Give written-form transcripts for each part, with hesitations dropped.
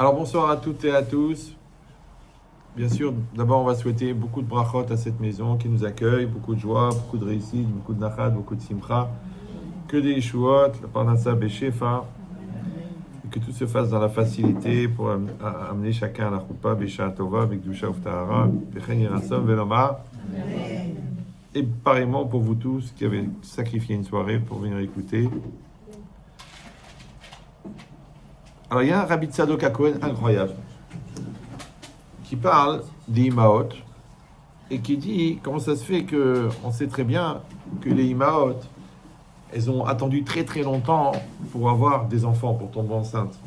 Alors bonsoir à toutes et à tous. Bien sûr, d'abord on va souhaiter beaucoup de brachot à cette maison qui nous accueille, beaucoup de joie, beaucoup de réussite, beaucoup de nachat, beaucoup de simcha, que des yeshuot, la parnassa beshefa, et que tout se fasse dans la facilité pour amener chacun à la choupa, besha tova, bekdusha uftahara, bechen yerasom veloma. Et pareillement pour vous tous qui avez sacrifié une soirée pour venir écouter. Alors il y a un Rabbi Tzadok HaKohen incroyable qui parle des Imaot et qui dit comment ça se fait que on sait très bien que les Imaot elles ont attendu très très longtemps pour avoir des enfants, pour tomber enceinte.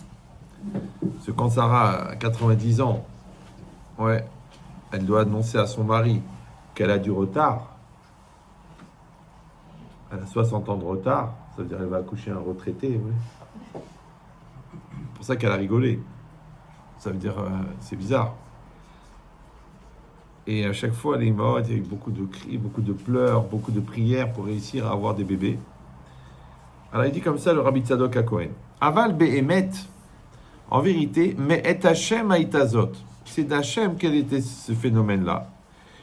Parce que quand Sarah a 90 ans, ouais, elle doit annoncer à son mari qu'elle a du retard. Elle a 60 ans de retard, ça veut dire qu'elle va accoucher un retraité, oui. C'est pour ça qu'elle a rigolé. Ça veut dire, c'est bizarre. Et à chaque fois, les morts étaient avec beaucoup de cris, beaucoup de pleurs, beaucoup de prières pour réussir à avoir des bébés. Alors il dit comme ça le Rabbi Tzadok HaKohen. Aval be'emet, en vérité, mais et Hashem haitazot. C'est d'Hachem quel était ce phénomène-là.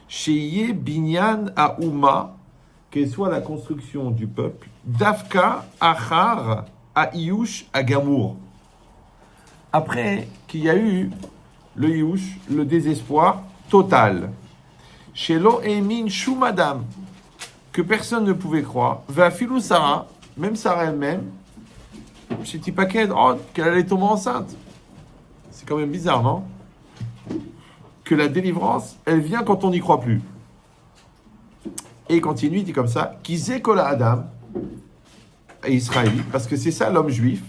Sheye binyan ha'uma, qu'elle soit la construction du peuple, Dafka achar ha'iyush ha'gamour. Après qu'il y a eu le Yush, le désespoir total. Chez lo emin shumadam, que personne ne pouvait croire. Vafilou Sarah, même Sarah elle-même, chez Tipaked, qu'elle allait tomber enceinte. C'est quand même bizarre, non? Que la délivrance, elle vient quand on n'y croit plus. Et il continue, il dit comme ça, Kizé kola Adam, et Israël, parce que c'est ça l'homme juif.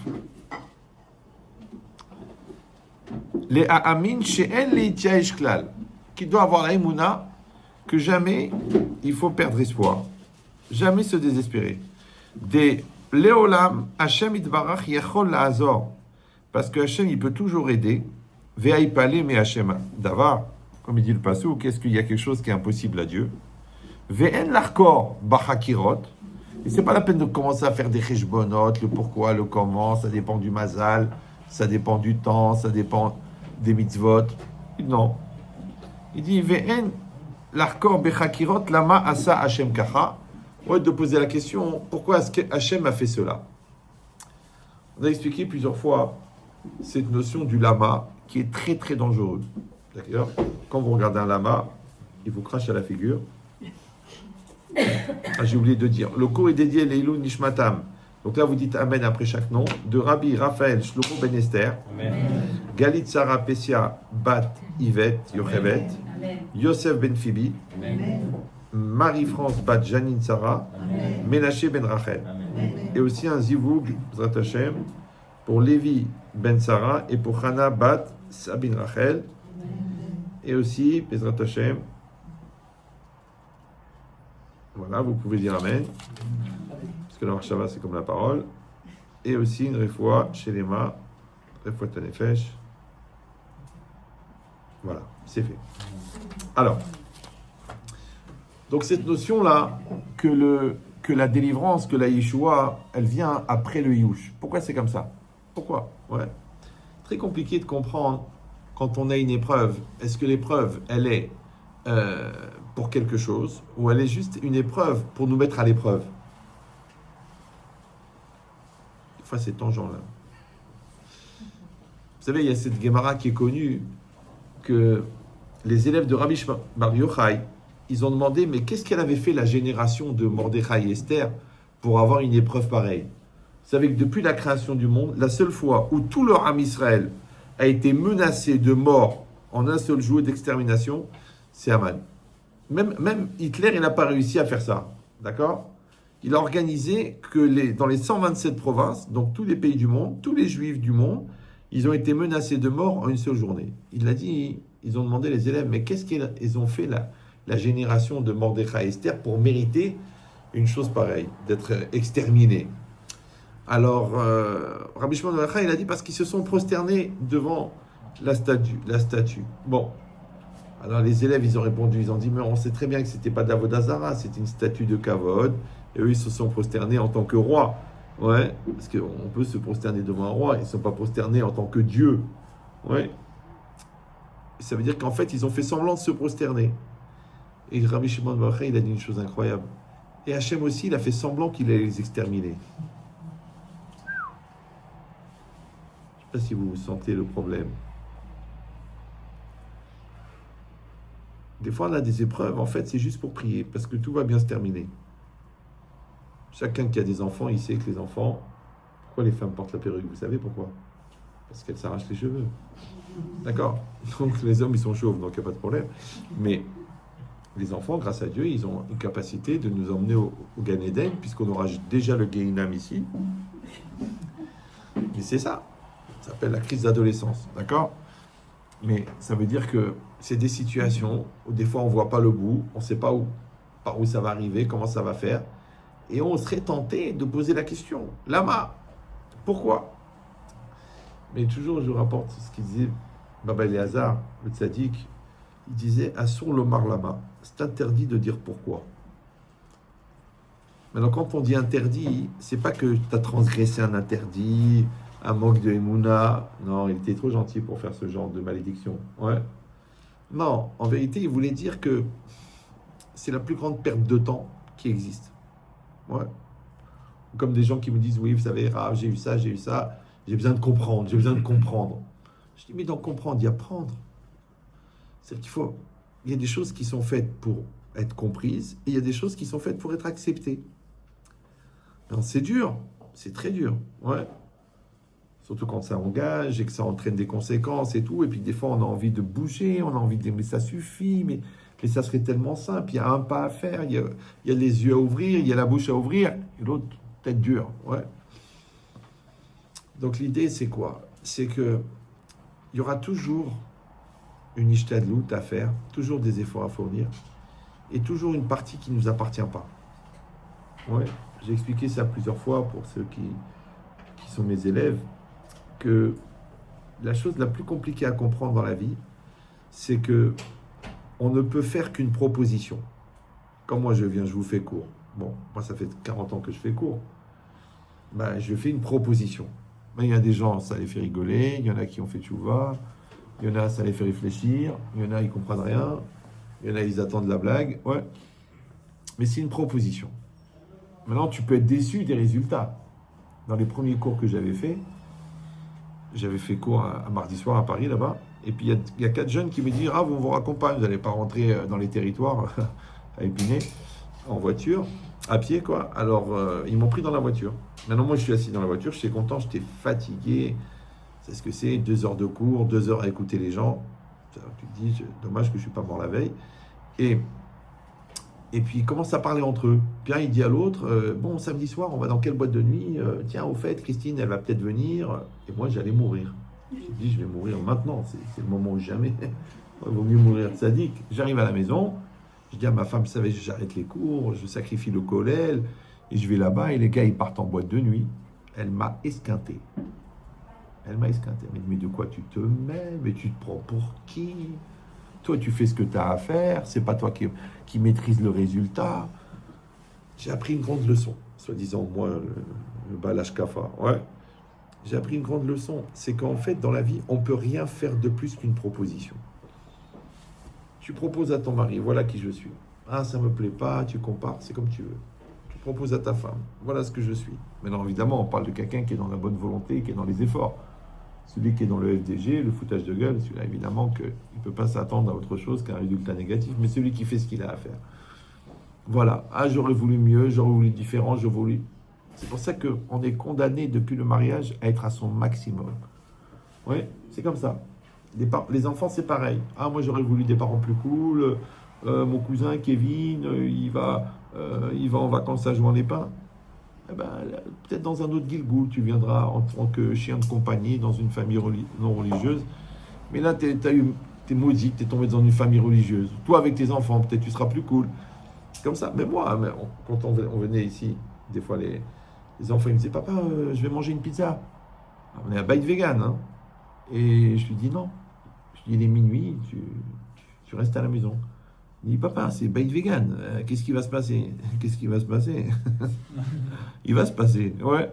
Les Ha'amin she'en le'ityaesh klal, qui doit avoir la émouna que jamais il faut perdre espoir, jamais se désespérer. Des Léolam, Hashem itbarach yechol la'azor, parce que Hashem il peut toujours aider. Ve'aipale me Hashem davar, comme il dit le passou, qu'est-ce qu'il y a quelque chose qui est impossible à Dieu. Ve'en l'arkor bachakirot, et c'est pas la peine de commencer à faire des cheshbonot, le pourquoi, le comment, ça dépend du mazal, ça dépend du temps, ça dépend des mitzvot. Non. Il dit Ve'en l'arkor bechakirot lama asa Hashem kacha. Ouais, de poser la question pourquoi est-ce que Hashem a fait cela. On a expliqué plusieurs fois cette notion du lama qui est très très dangereux. D'accord? Quand vous regardez un lama, il vous crache à la figure. Ah, j'ai oublié de dire. Le cours est dédié à Leilou Nishmatam. Donc là, vous dites Amen après chaque nom. De Rabbi Raphaël Shlomo Ben Esther. Galit Sarah Pessia Bat Yvette Yochevet. Yosef Ben Fibi. Marie-France Bat Janine Sarah. Ménaché Ben Rachel. Et aussi un Zivoug Zrat Hashem pour Lévi Ben Sarah et pour Hana Bat Sabine Rachel. Et aussi Bezrat Hashem. Voilà, vous pouvez dire Amen. Parce que la marshava, c'est comme la parole. Et aussi une refoua chez les mains, refoua tanefesh. Voilà, c'est fait. Alors, donc cette notion-là, que la délivrance, que la Yeshua, elle vient après le Yush. Pourquoi c'est comme ça? Pourquoi? Ouais. Très compliqué de comprendre quand on a une épreuve. Est-ce que l'épreuve, elle est pour quelque chose ou elle est juste une épreuve pour nous mettre à l'épreuve? Des fois, c'est tangent là. Vous savez, il y a cette Gemara qui est connue que les élèves de Rabbi Bar Yochai, ils ont demandé, mais qu'est-ce qu'elle avait fait la génération de Mordechai et Esther pour avoir une épreuve pareille? Vous savez que depuis la création du monde, la seule fois où tout leur âme Israël a été menacé de mort en un seul jour d'extermination, c'est Haman. Même Hitler, il n'a pas réussi à faire ça. D'accord? Il a organisé que dans les 127 provinces, donc tous les pays du monde, tous les juifs du monde, ils ont été menacés de mort en une seule journée. Il a dit, ils ont demandé les élèves, mais qu'est-ce qu'ils ont fait la génération de Mordechai et Esther pour mériter une chose pareille, d'être exterminés? Alors, Rabbi Shimon ben Yochai, il a dit parce qu'ils se sont prosternés devant la statue. Bon, alors les élèves, ils ont répondu, ils ont dit, mais on sait très bien que c'était pas d'Avodah Zarah, c'était une statue de Kavod, et eux, ils se sont prosternés en tant que roi. Ouais, parce qu'on peut se prosterner devant un roi, ils ne sont pas prosternés en tant que Dieu. Ouais. Ça veut dire qu'en fait, ils ont fait semblant de se prosterner. Et Rabbi Shimon Bar Yochai, il a dit une chose incroyable. Et Hachem aussi, il a fait semblant qu'il allait les exterminer. Je ne sais pas si vous sentez le problème. Des fois, on a des épreuves, en fait, c'est juste pour prier, parce que tout va bien se terminer. Chacun qui a des enfants, il sait que les enfants... Pourquoi les femmes portent la perruque? Vous savez pourquoi? Parce qu'elles s'arrachent les cheveux. D'accord? Donc les hommes, ils sont chauves, donc il n'y a pas de problème. Mais les enfants, grâce à Dieu, ils ont une capacité de nous emmener au Gan Eden, puisqu'on aura déjà le Gehinam ici. Mais c'est ça. Ça s'appelle la crise d'adolescence. D'accord? Mais ça veut dire que c'est des situations où des fois on ne voit pas le bout, on ne sait pas par où ça va arriver, comment ça va faire. Et on serait tenté de poser la question. Lama, pourquoi? Mais toujours, je rapporte ce qu'il disait Baba Eleazar, le tzaddik. Il disait Assur lomar lama. C'est interdit de dire pourquoi. Maintenant, quand on dit interdit, c'est pas que tu as transgressé un interdit, un manque de émouna. Non, il était trop gentil pour faire ce genre de malédiction. Ouais. Non, en vérité, il voulait dire que c'est la plus grande perte de temps qui existe. Ouais. Comme des gens qui me disent, oui, vous savez, Rav, j'ai eu ça, j'ai besoin de comprendre, j'ai besoin de comprendre. Je dis, mais dans comprendre, il y a apprendre. C'est-à-dire il y a des choses qui sont faites pour être comprises, et il y a des choses qui sont faites pour être acceptées. Alors, c'est dur, c'est très dur, ouais. Surtout quand ça engage et que ça entraîne des conséquences et tout. Et puis des fois, on a envie de bouger, on a envie de dire, mais ça suffit, mais ça serait tellement simple. Il y a un pas à faire, il y a les yeux à ouvrir, il y a la bouche à ouvrir, et l'autre, tête dure, ouais. Donc l'idée, c'est quoi? C'est que il y aura toujours une ishtadlout à faire, toujours des efforts à fournir, et toujours une partie qui ne nous appartient pas. Ouais, j'ai expliqué ça plusieurs fois pour ceux qui sont mes élèves, que la chose la plus compliquée à comprendre dans la vie, c'est que on ne peut faire qu'une proposition. Quand moi je vous fais cours. Bon, moi ça fait 40 ans que je fais cours. Ben, je fais une proposition. Ben, il y a des gens, ça les fait rigoler, il y en a qui ont fait tchouva, il y en a, ça les fait réfléchir, il y en a, ils comprennent rien, il y en a, ils attendent la blague. Ouais. Mais c'est une proposition. Maintenant, tu peux être déçu des résultats. Dans les premiers cours que j'avais fait cours à mardi soir à Paris, là-bas, et puis il y a 4 jeunes qui me disent « Ah, vous raccompagne, vous n'allez pas rentrer dans les territoires à Épinay, en voiture, à pied, quoi. » Alors, ils m'ont pris dans la voiture. Maintenant, moi, je suis assis dans la voiture, j'étais content, j'étais fatigué. C'est ce que c'est, 2 heures de cours, 2 heures à écouter les gens. Tu te dis, dommage que je ne suis pas mort la veille. Et puis, ils commencent à parler entre eux. Puis un, il dit à l'autre, bon, samedi soir, on va dans quelle boîte de nuit? Tiens, au fait, Christine, elle va peut-être venir. Et moi, j'allais mourir. J'ai dit, je vais mourir maintenant. C'est le moment où jamais. Il vaut mieux mourir tzaddik. J'arrive à la maison. Je dis à ma femme, vous savez, j'arrête les cours, je sacrifie le kollel. Et je vais là-bas. Et les gars, ils partent en boîte de nuit. Elle m'a esquinté. Elle m'a esquinté. Elle m'a dit, mais de quoi tu te mets? Mais tu te prends pour qui? Toi, tu fais ce que tu as à faire, c'est pas toi qui maîtrise le résultat. J'ai appris une grande leçon, soi-disant, moi, le balage kafa. Ouais. J'ai appris une grande leçon. C'est qu'en fait, dans la vie, on ne peut rien faire de plus qu'une proposition. Tu proposes à ton mari, voilà qui je suis. Ah, ça me plaît pas, tu compares, c'est comme tu veux. Tu proposes à ta femme, voilà ce que je suis. Maintenant, évidemment, on parle de quelqu'un qui est dans la bonne volonté, qui est dans les efforts. Celui qui est dans le FDG, le foutage de gueule, celui-là, évidemment, qu'il ne peut pas s'attendre à autre chose qu'un résultat négatif, mais celui qui fait ce qu'il a à faire. Voilà. Ah, j'aurais voulu mieux, j'aurais voulu différent, j'aurais voulu... C'est pour ça qu'on est condamné, depuis le mariage, à être à son maximum. Oui, c'est comme ça. Les enfants, c'est pareil. Ah, moi, j'aurais voulu des parents plus cool. Mon cousin, Kevin, il va en vacances à Jouan-les-Pins. Eh ben, peut-être dans un autre Gilgoul, tu viendras en tant que chien de compagnie dans une famille non religieuse. Mais là, t'es maudit, t'es tombé dans une famille religieuse. Toi, avec tes enfants, peut-être tu seras plus cool. C'est comme ça. Mais moi, quand on venait ici, des fois, les enfants ils me disaient, papa, je vais manger une pizza. Alors, on est à bite vegan, hein. Et je lui dis non. Je lui dis, il est minuit, tu restes à la maison. Il dit, papa, c'est bite vegan. Qu'est-ce qui va se passer? Qu'est-ce qui va se passer? Il va se passer, ouais.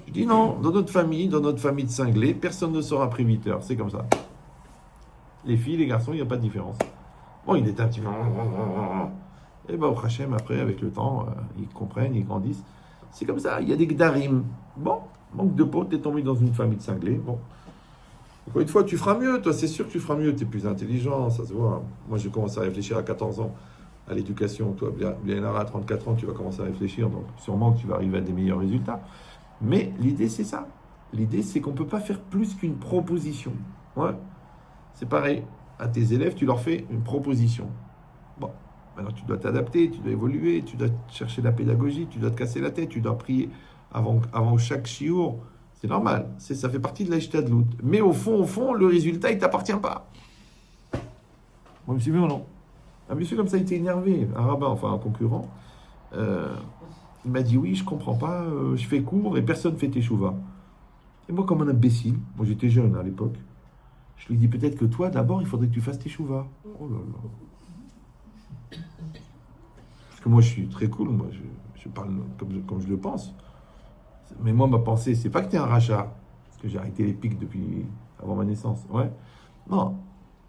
Je Je dis non, dans notre famille de cinglés, personne ne sort après 8 heures. C'est comme ça. Les filles, les garçons, il n'y a pas de différence. Bon, il est un petit peu... Et au Hachem, après, avec le temps, ils comprennent, ils grandissent. C'est comme ça, il y a des gdarim. Bon, manque de peau, t'es tombé dans une famille de cinglés. Bon. Encore une fois, tu feras mieux, toi, c'est sûr que tu feras mieux. T'es plus intelligent, ça se voit. Moi, j'ai commencé à réfléchir à 14 ans à l'éducation. Toi, Blianara, à 34 ans, tu vas commencer à réfléchir. Donc, sûrement que tu vas arriver à des meilleurs résultats. Mais l'idée, c'est ça. L'idée, c'est qu'on ne peut pas faire plus qu'une proposition. Ouais. C'est pareil. À tes élèves, tu leur fais une proposition. Bon. Maintenant, tu dois t'adapter, tu dois évoluer, tu dois chercher la pédagogie, tu dois te casser la tête, tu dois prier avant chaque chiour. C'est normal, ça fait partie de la l'Ishtadlout. Mais au fond, le résultat, il ne t'appartient pas. Moi, je me suis vu ou non? Un monsieur comme ça, il était énervé, un rabbin, enfin un concurrent. Il m'a dit, oui, je comprends pas, je fais cours et personne ne fait teshuva. Et moi, comme un imbécile, moi j'étais jeune à l'époque, je lui dis, peut-être que toi, d'abord, il faudrait que tu fasses teshuva. Oh là là. Parce que moi, je suis très cool, moi, je parle comme je le pense. Mais moi, ma pensée, c'est pas que tu es un rachat, parce que j'ai arrêté les pics depuis avant ma naissance. Ouais. Non.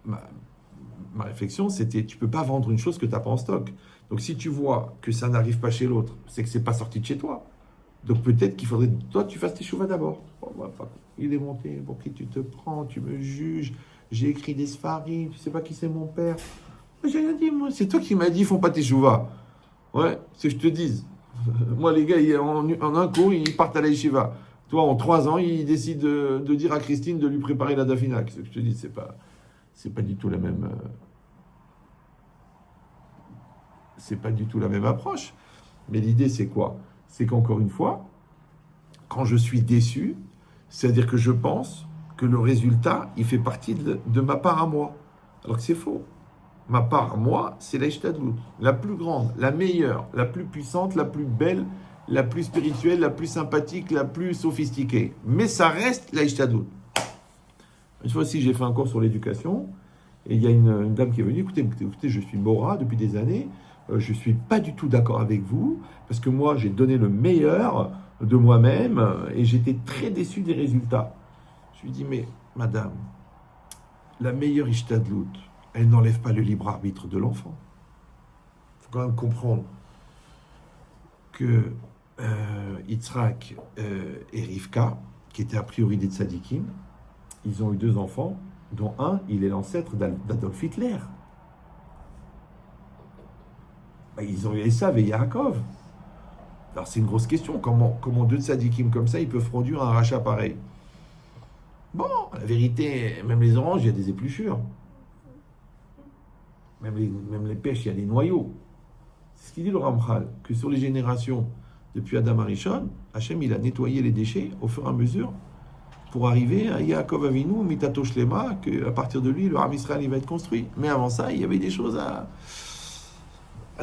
Ma réflexion, c'était, tu peux pas vendre une chose que tu n'as pas en stock. Donc, si tu vois que ça n'arrive pas chez l'autre, c'est que c'est pas sorti de chez toi. Donc, peut-être qu'il faudrait, toi, tu fasses tes chouvas d'abord. Oh, bah, il est monté, pour qui tu te prends, tu me juges, j'ai écrit des sfarim, tu sais pas qui c'est mon père. Mais j'ai rien dit, moi. C'est toi qui m'as dit, font pas tes chouvas. Ouais, c'est que je te dise. Moi, les gars, en un coup, ils partent à la yeshiva. Toi, en 3 ans, ils décident de dire à Christine de lui préparer la dafina. Ce que je te dis, c'est pas du tout la même. C'est pas du tout la même approche. Mais l'idée, c'est quoi? C'est qu'encore une fois, quand je suis déçu, c'est-à-dire que je pense que le résultat, il fait partie de ma part à moi. Alors que c'est faux. Ma part à moi, c'est la Ishtadlout. La plus grande, la meilleure, la plus puissante, la plus belle, la plus spirituelle, la plus sympathique, la plus sophistiquée. Mais ça reste la Ishtadlout. Une fois aussi, j'ai fait un cours sur l'éducation. Et il y a une dame qui est venue. Écoutez, je suis Mora depuis des années. Je ne suis pas du tout d'accord avec vous. Parce que moi, j'ai donné le meilleur de moi-même. Et j'étais très déçu des résultats. Je lui dis, mais madame, la meilleure Ishtadlout, elle n'enlève pas le libre arbitre de l'enfant. Il faut quand même comprendre que Yitzhak et Rivka, qui étaient a priori des tzadikim, ils ont eu 2 enfants, dont un, il est l'ancêtre d'Adolf Hitler. Ils ont eu Esav et Yaakov. Alors c'est une grosse question, comment 2 tzadikim comme ça, ils peuvent produire un rachat pareil? Bon, la vérité, même les oranges, il y a des épluchures. Même les pêches, il y a des noyaux. C'est ce qu'il dit le Ramchal, que sur les générations, depuis Adam Arishon, Hachem, il a nettoyé les déchets au fur et à mesure pour arriver à Yaakov Avinu, Mitato Shlema, qu'à partir de lui, le Ham Israël, il va être construit. Mais avant ça, il y avait des choses à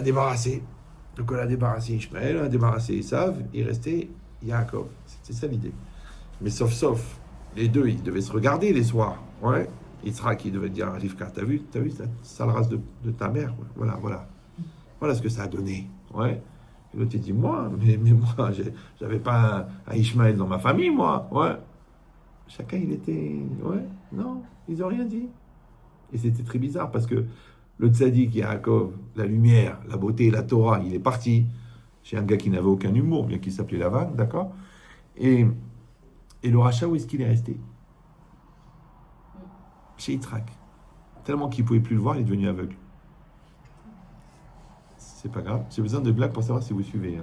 débarrasser. Donc on a débarrassé Ishmael, on a débarrassé Esav, il restait Yaakov. C'était ça l'idée. Mais sauf, les deux, ils devaient se regarder les soirs. Ouais. Yitzhak, il devait dire à Rivka, t'as vu cette sale race de ta mère? Voilà ce que ça a donné. Ouais. Et l'autre, il dit, moi, mais moi, j'avais pas un Ishmael dans ma famille, moi. Ouais. Chacun, il était... Ouais, non, ils n'ont rien dit. Et c'était très bizarre, parce que le tzaddik, Yaakov, la lumière, la beauté, la Torah, il est parti chez un gars qui n'avait aucun humour, bien qu'il s'appelait Lavan, d'accord? Et le rachat, où est-ce qu'il est resté? Chez Yitzhak. Tellement qu'il ne pouvait plus le voir, il est devenu aveugle. C'est pas grave. J'ai besoin de blagues pour savoir si vous suivez.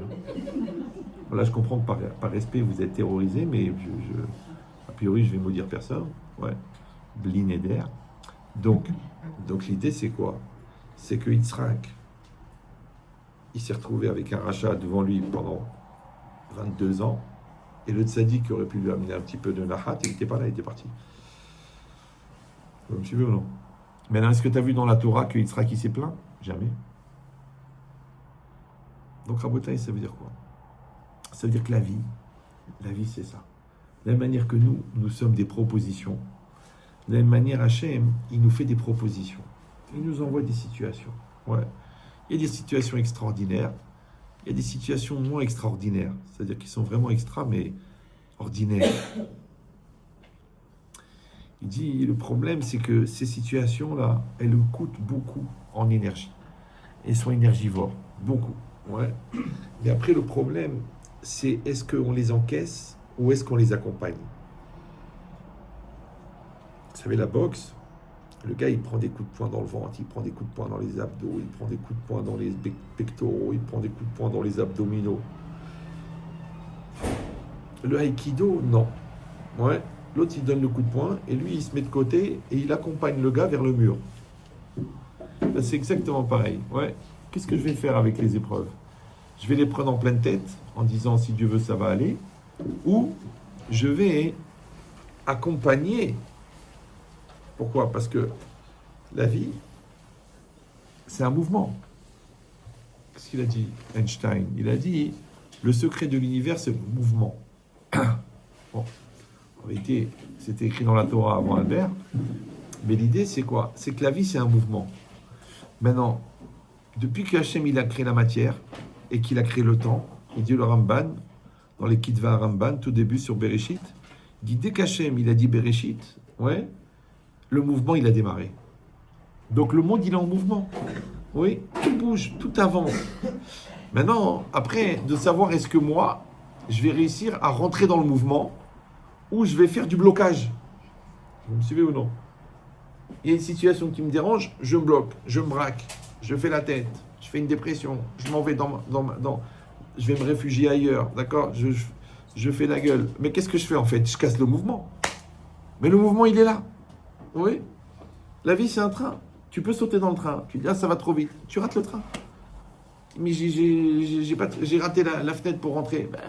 Voilà, je comprends que par respect, vous êtes terrorisé, mais a priori, je vais maudire personne. Ouais. Blin et d'air. Donc l'idée, c'est quoi? C'est que Yitzhak, il s'est retrouvé avec un rachat devant lui pendant 22 ans, et le tzaddik qui aurait pu lui amener un petit peu de nahat, il n'était pas là, il était parti. Vous me suivez ou non? Maintenant, est-ce que tu as vu dans la Torah que Yitzhak, il s'est plaint? Jamais. Donc, Rabotai, ça veut dire quoi? Ça veut dire que la vie, c'est ça. De la même manière que nous sommes des propositions, de la même manière, Hachem, il nous fait des propositions. Il nous envoie des situations. Ouais. Il y a des situations extraordinaires, il y a des situations moins extraordinaires, c'est-à-dire qui sont vraiment extra, mais ordinaire. Il dit, le problème, c'est que ces situations-là, elles nous coûtent beaucoup en énergie. Elles sont énergivores, beaucoup. Ouais. Mais après, le problème, c'est est-ce qu'on les encaisse ou est-ce qu'on les accompagne? Vous savez, la boxe, le gars, il prend des coups de poing dans le ventre, il prend des coups de poing dans les abdos, il prend des coups de poing dans les pectoraux, il prend des coups de poing dans les abdominaux. Le aïkido, non. Ouais. L'autre, il donne le coup de poing et lui, il se met de côté et il accompagne le gars vers le mur. Ben, c'est exactement pareil. Ouais. Qu'est-ce que je vais faire avec les épreuves? Je vais les prendre en pleine tête en disant si Dieu veut, ça va aller. Ou je vais accompagner. Pourquoi? Parce que la vie, c'est un mouvement. Qu'est-ce qu'il a dit, Einstein? Il a dit le secret de l'univers, c'est le mouvement. Bon. En réalité, c'était écrit dans la Torah avant Albert. Mais l'idée, c'est quoi? C'est que la vie, c'est un mouvement. Maintenant, depuis que Hachem il a créé la matière et qu'il a créé le temps, il dit le Ramban, dans les Kitva Ramban, tout début sur Bereshit, il dit dès qu'Hachem il a dit Bereshit, ouais, le mouvement il a démarré. Donc le monde il est en mouvement. Oui, tout bouge, tout avance. Maintenant, après, de savoir est-ce que moi, je vais réussir à rentrer dans le mouvement ou je vais faire du blocage. Vous me suivez ou non? Il y a une situation qui me dérange, je me bloque, je me braque, je fais la tête, je fais une dépression, je m'en vais je vais me réfugier ailleurs, d'accord? Je fais la gueule. Mais qu'est-ce que je fais en fait? Je casse le mouvement. Mais le mouvement, il est là. Oui. La vie, c'est un train. Tu peux sauter dans le train. Tu dis, ah, ça va trop vite. Tu rates le train. Mais j'ai raté la fenêtre pour rentrer. Ben,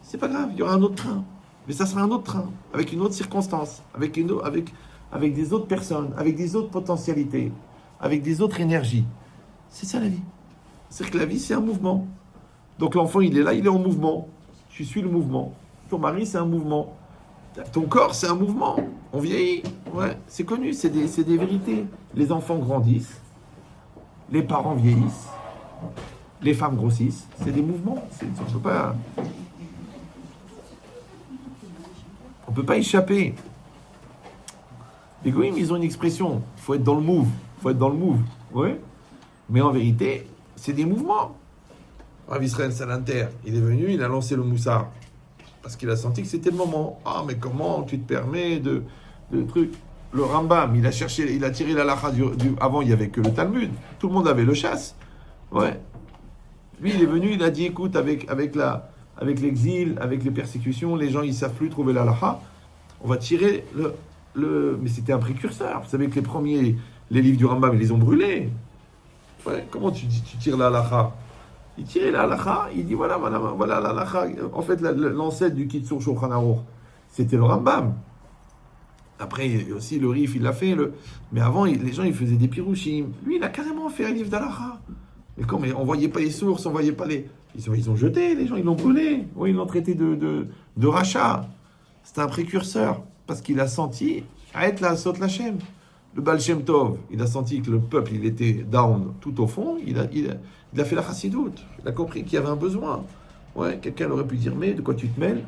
c'est pas grave, il y aura un autre train. Mais ça sera un autre train, avec une autre circonstance, avec des autres personnes, avec des autres potentialités, avec des autres énergies. C'est ça la vie. C'est-à-dire que la vie, c'est un mouvement. Donc l'enfant, il est là, il est en mouvement. Tu suis le mouvement. Ton mari, c'est un mouvement. Ton corps, c'est un mouvement. On vieillit. Ouais, c'est connu, c'est des vérités. Les enfants grandissent. Les parents vieillissent. Les femmes grossissent. C'est des mouvements. On peut pas échapper. Les goïms, ils ont une expression. Il faut être dans le move. Il faut être dans le move. Ouais. Mais en vérité, c'est des mouvements. Rav Israël Salanter, il est venu, il a lancé le moussard. Parce qu'il a senti que c'était le moment. Ah, mais comment tu te permets de trucs? Le Rambam, il a tiré la lacha avant, il n'y avait que le Talmud. Tout le monde avait le chasse. Ouais. Lui, il est venu, il a dit, écoute, avec l'exil, avec les persécutions, les gens, ils ne savent plus trouver la lacha. On va tirer mais c'était un précurseur. Vous savez que les livres du Rambam, ils les ont brûlés. Ouais. Comment tu tires la lacha? Il tirait la halakha, il dit voilà la halakha. En fait, l'ancêtre du Kitsur Shulchan Aruch, c'était le Rambam. Après, aussi, le Rif, il l'a fait. Mais avant, les gens, ils faisaient des pirouchim. Lui, il a carrément fait un livre d'halakha. Mais on ne voyait pas les sources, on ne voyait pas les... Ils ont jeté, les gens, ils l'ont brûlé. Oui, ils l'ont traité de rachat. C'était un précurseur, parce qu'il a senti à être la Sot Lachem. Le Baal Shem Tov, il a senti que le peuple, il était down tout au fond. Il a fait la chassidoute. Il a compris qu'il y avait un besoin. Ouais, quelqu'un aurait pu dire, mais de quoi tu te mêles?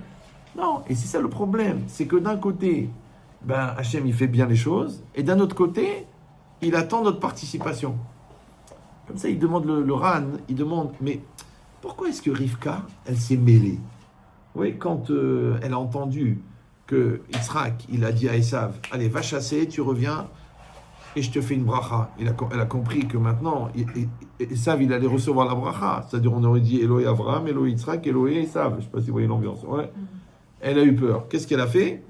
Non, et c'est ça le problème. C'est que d'un côté, Hachem, il fait bien les choses. Et d'un autre côté, il attend notre participation. Comme ça, il demande le Ran, il demande, mais pourquoi est-ce que Rivka, elle s'est mêlée? Oui, quand elle a entendu que Yitzhak, il a dit à Esav, allez, va chasser, tu reviens, et je te fais une bracha. Elle a compris que maintenant, Esav, il allait recevoir la bracha. C'est-à-dire, on aurait dit Elohé Avraham, Elohé Yitzhak, Elohé Esav. Je ne sais pas si vous voyez l'ambiance. Ouais. Elle a eu peur. Qu'est-ce qu'elle a fait?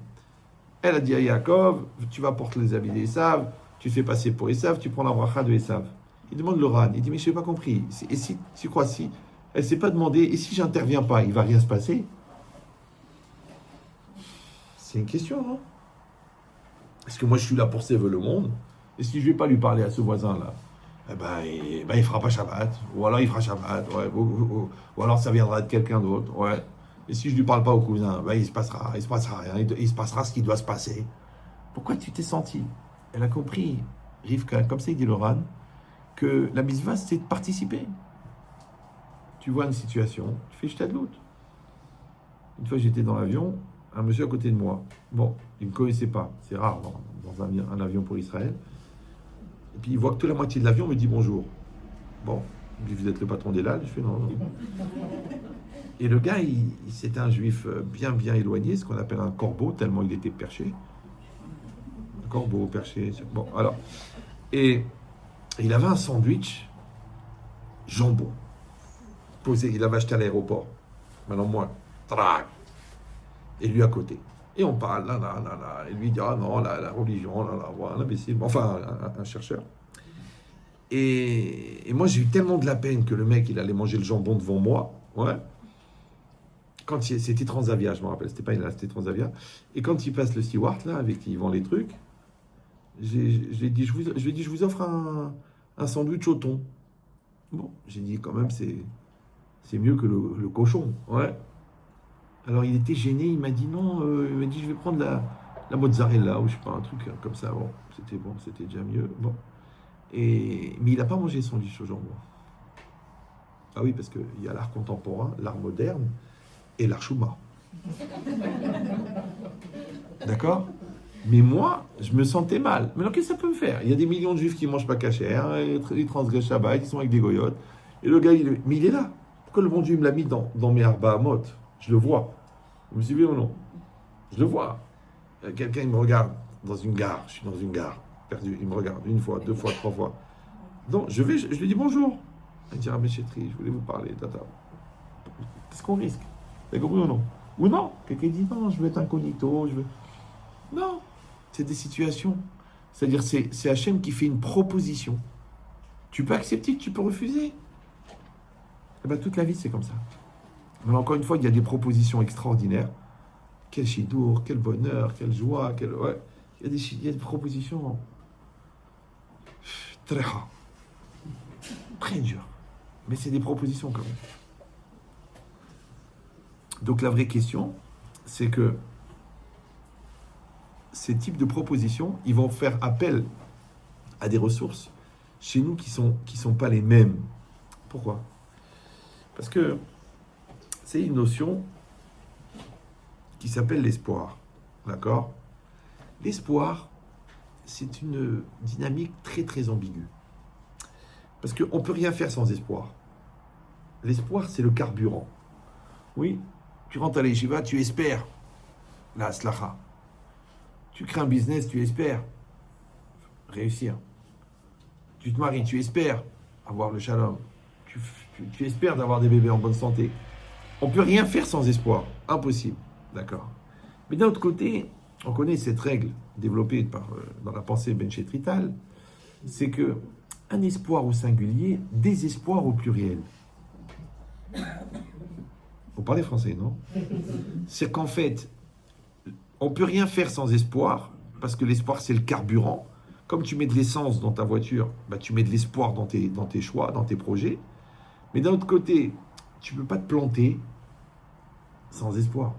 Elle a dit à Yaakov, tu vas porter les habits d'Esav, tu fais passer pour Esav, tu prends la bracha de Esav. Il demande le Ran. Il dit, mais je n'ai pas compris. Et si, tu crois, si elle ne s'est pas demandé, et si j'interviens pas, il ne va rien se passer? C'est une question, non? Est-ce que moi, je suis là pour sauver le monde? Et si je ne vais pas lui parler à ce voisin-là, il ne fera pas Shabbat, ou alors il fera Shabbat, ouais, ou alors ça viendra de quelqu'un d'autre, ouais. Et si je ne lui parle pas au cousin, il se passera rien, il se passera ce qui doit se passer. Pourquoi tu t'es senti? Elle a compris, Rivka, comme ça il dit le Ran, que la misva, c'est de participer. Tu vois une situation, tu fais shtadlout. Une fois, j'étais dans l'avion, un monsieur à côté de moi. Bon, il ne me connaissait pas. C'est rare dans un avion pour Israël. Et puis, il voit que toute la moitié de l'avion me dit bonjour. Bon, il me dit, vous êtes le patron des LAL? Je fais non, non. Et le gars, c'était un juif bien, bien éloigné, ce qu'on appelle un corbeau, tellement il était perché. Un corbeau, perché. Bon, alors. Et il avait un sandwich jambon posé. Il avait acheté à l'aéroport. Maintenant, moi, trac. Et lui à côté. Et on parle, là, là, là, là. Et lui il dit, ah non, la religion, là, là, voilà, un imbécile. Enfin, un chercheur. Et moi, j'ai eu tellement de la peine que le mec, il allait manger le jambon devant moi. Ouais. C'était Transavia, je me rappelle. C'était pas une c'était Transavia. Et quand il passe le steward, là, avec qui il vend les trucs, je lui ai dit, je vous offre un sandwich au thon. Bon, j'ai dit, quand même, c'est mieux que le cochon. Ouais. Alors, il était gêné. Il m'a dit, non, il m'a dit, je vais prendre la mozzarella, ou je sais pas, un truc comme ça. Bon, c'était déjà mieux. Bon. Mais il n'a pas mangé son sandwich au jambon. Ah oui, parce qu'il y a l'art contemporain, l'art moderne et l'art chouma. D'accord? Mais moi, je me sentais mal. Mais alors, qu'est-ce que ça peut me faire? Il y a des millions de juifs qui ne mangent pas cachère, hein, ils transgressent Shabbat, ils sont avec des goyotes. Et le gars, mais il est là. Pourquoi le bon Dieu me l'a mis dans mes Arba Amot? Je le vois. Vous me suivez ou non? Je le vois. Quelqu'un, il me regarde dans une gare. Je suis dans une gare, perdu. Il me regarde une fois, deux fois, trois fois. Donc, je lui dis bonjour. Il me dit, ah, mais chérie, je voulais vous parler, tata. Qu'est-ce qu'on risque? Vous avez compris ou non? Ou non? Quelqu'un dit, non, je veux être incognito, je veux... Non, c'est des situations. C'est-à-dire, c'est Hachem qui fait une proposition. Tu peux accepter, tu peux refuser. Et bien, toute la vie, c'est comme ça. Mais encore une fois, il y a des propositions extraordinaires. Quel chidour, quel bonheur, quelle joie, ouais. Il y a des propositions très rares, très dures. Mais c'est des propositions quand même. Donc la vraie question, c'est que ces types de propositions, ils vont faire appel à des ressources chez nous qui sont pas les mêmes. Pourquoi? Parce que c'est une notion qui s'appelle l'espoir. D'accord? L'espoir, c'est une dynamique très très ambiguë. Parce qu'on ne peut rien faire sans espoir. L'espoir, c'est le carburant. Oui, tu rentres à l'Yeshiva, tu espères la aslacha. Tu crées un business, tu espères réussir. Tu te maries, tu espères avoir le shalom. Tu espères d'avoir des bébés en bonne santé. On ne peut rien faire sans espoir. Impossible. D'accord. Mais d'un autre côté, on connaît cette règle développée dans la pensée benchetrital, c'est que un espoir au singulier, désespoir au pluriel. Vous parlez français, non? C'est qu'en fait, on ne peut rien faire sans espoir, parce que l'espoir, c'est le carburant. Comme tu mets de l'essence dans ta voiture, bah, tu mets de l'espoir dans tes choix, dans tes projets. Mais d'un autre côté, tu ne peux pas te planter sans espoir.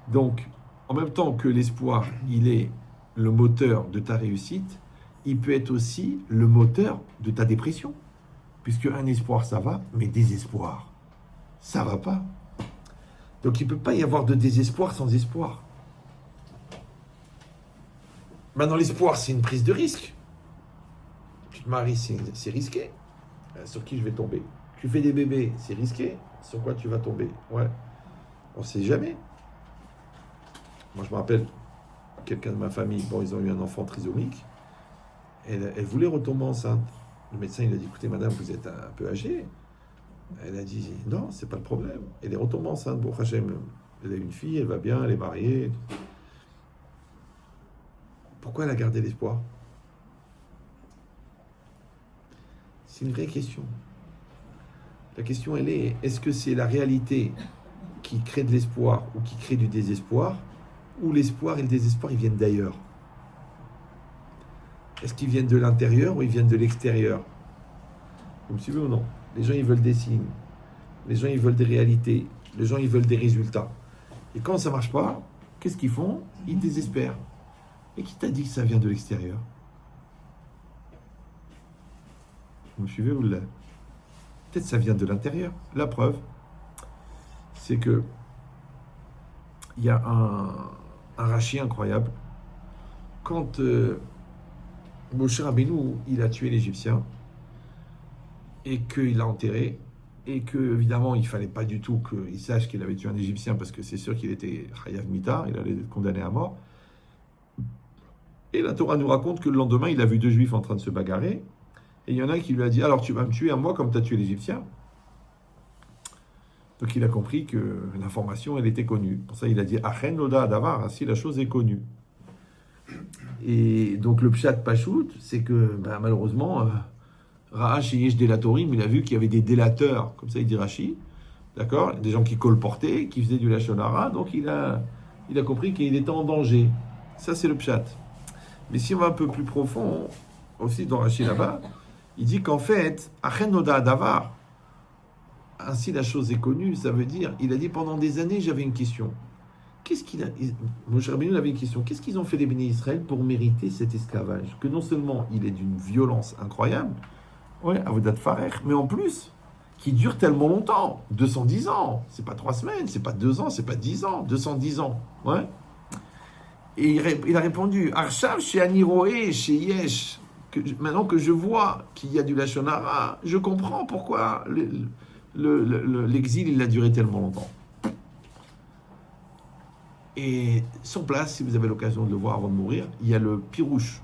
Donc, en même temps que l'espoir, il est le moteur de ta réussite, il peut être aussi le moteur de ta dépression. Puisque un espoir, ça va, mais désespoir, ça va pas. Donc, il ne peut pas y avoir de désespoir sans espoir. Maintenant, l'espoir, c'est une prise de risque. Tu te maries, c'est risqué. Sur qui je vais tomber? Tu fais des bébés, c'est risqué. Sur quoi tu vas tomber? Ouais. On ne sait jamais. Moi, je me rappelle, quelqu'un de ma famille, bon, ils ont eu un enfant trisomique. Elle voulait retomber enceinte. Le médecin, il a dit, écoutez, madame, vous êtes un peu âgée. Elle a dit, non, c'est pas le problème. Elle est retombée enceinte. Bon, Hachem, elle a une fille, elle va bien, elle est mariée. Pourquoi elle a gardé l'espoir? C'est une vraie question. La question, elle est, est-ce que c'est la réalité qui crée de l'espoir ou qui crée du désespoir, ou l'espoir et le désespoir, ils viennent d'ailleurs? Est-ce qu'ils viennent de l'intérieur ou ils viennent de l'extérieur? Vous me suivez ou non? Les gens, ils veulent des signes. Les gens, ils veulent des réalités. Les gens, ils veulent des résultats. Et quand ça ne marche pas, qu'est-ce qu'ils font? Ils désespèrent. Et qui t'a dit que ça vient de l'extérieur? Vous me suivez ou là? Peut-être ça vient de l'intérieur. La preuve, c'est que il y a un Rashi incroyable. Quand Moshe Rabbeinu, il a tué l'Égyptien, et qu'il l'a enterré, et que évidemment il fallait pas du tout qu'il sache qu'il avait tué un Égyptien, parce que c'est sûr qu'il était Chayav Mita, il allait être condamné à mort. Et la Torah nous raconte que le lendemain, il a vu deux Juifs en train de se bagarrer, et il y en a un qui lui a dit « Alors tu vas me tuer à moi comme tu as tué l'Égyptien ?» Donc il a compris que l'information, elle était connue. Pour ça, il a dit « Achen Loda Adavar », si la chose est connue. Et donc le pshat Pachout, c'est que malheureusement, Ra'ash Yesh Delatorim, il a vu qu'il y avait des délateurs, comme ça il dit Rashi, d'accord, des gens qui colportaient, qui faisaient du Lachon Hara, donc il a compris qu'il était en danger. Ça, c'est le pshat. Mais si on va un peu plus profond, aussi dans Rashi là-bas, il dit qu'en fait, Achen Noda Adavar, ainsi la chose est connue, ça veut dire, il a dit pendant des années, j'avais une question. Moshe Rabbeinu avait une question. Qu'est-ce qu'ils ont fait les bénis Israël pour mériter cet esclavage? Que non seulement il est d'une violence incroyable, ouais, Avodat Farech, mais en plus, qui dure tellement longtemps, 210 ans. C'est pas 3 semaines, c'est pas 2 ans, c'est pas 10 ans, 210 ans. Ouais. Et il a répondu, Arshav chez Aniroé, chez Yesh, maintenant que je vois qu'il y a du Lachon Hara, je comprends pourquoi l'exil il a duré tellement longtemps. Et sur place, si vous avez l'occasion de le voir avant de mourir, il y a le pirouche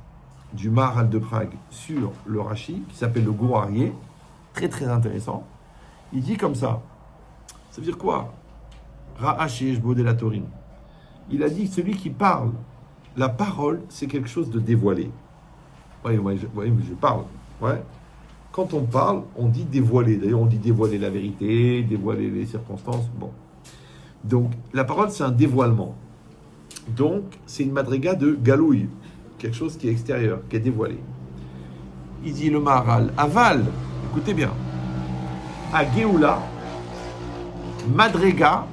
du Maharal de Prague sur le Rashi, qui s'appelle le Gourarié, très très intéressant. Il dit comme ça, ça veut dire quoi? Ra'ash Yeshbo de la Torim. Il a dit, celui qui parle, la parole, c'est quelque chose de dévoilé. Oui, je parle. Ouais. Quand on parle, on dit dévoiler. D'ailleurs, on dit dévoiler la vérité, dévoiler les circonstances. Bon. Donc, la parole, c'est un dévoilement. Donc, c'est une madriga de galouille, quelque chose qui est extérieur, qui est dévoilé. Il dit le Maharal, aval, écoutez bien, à Géoula, madriga,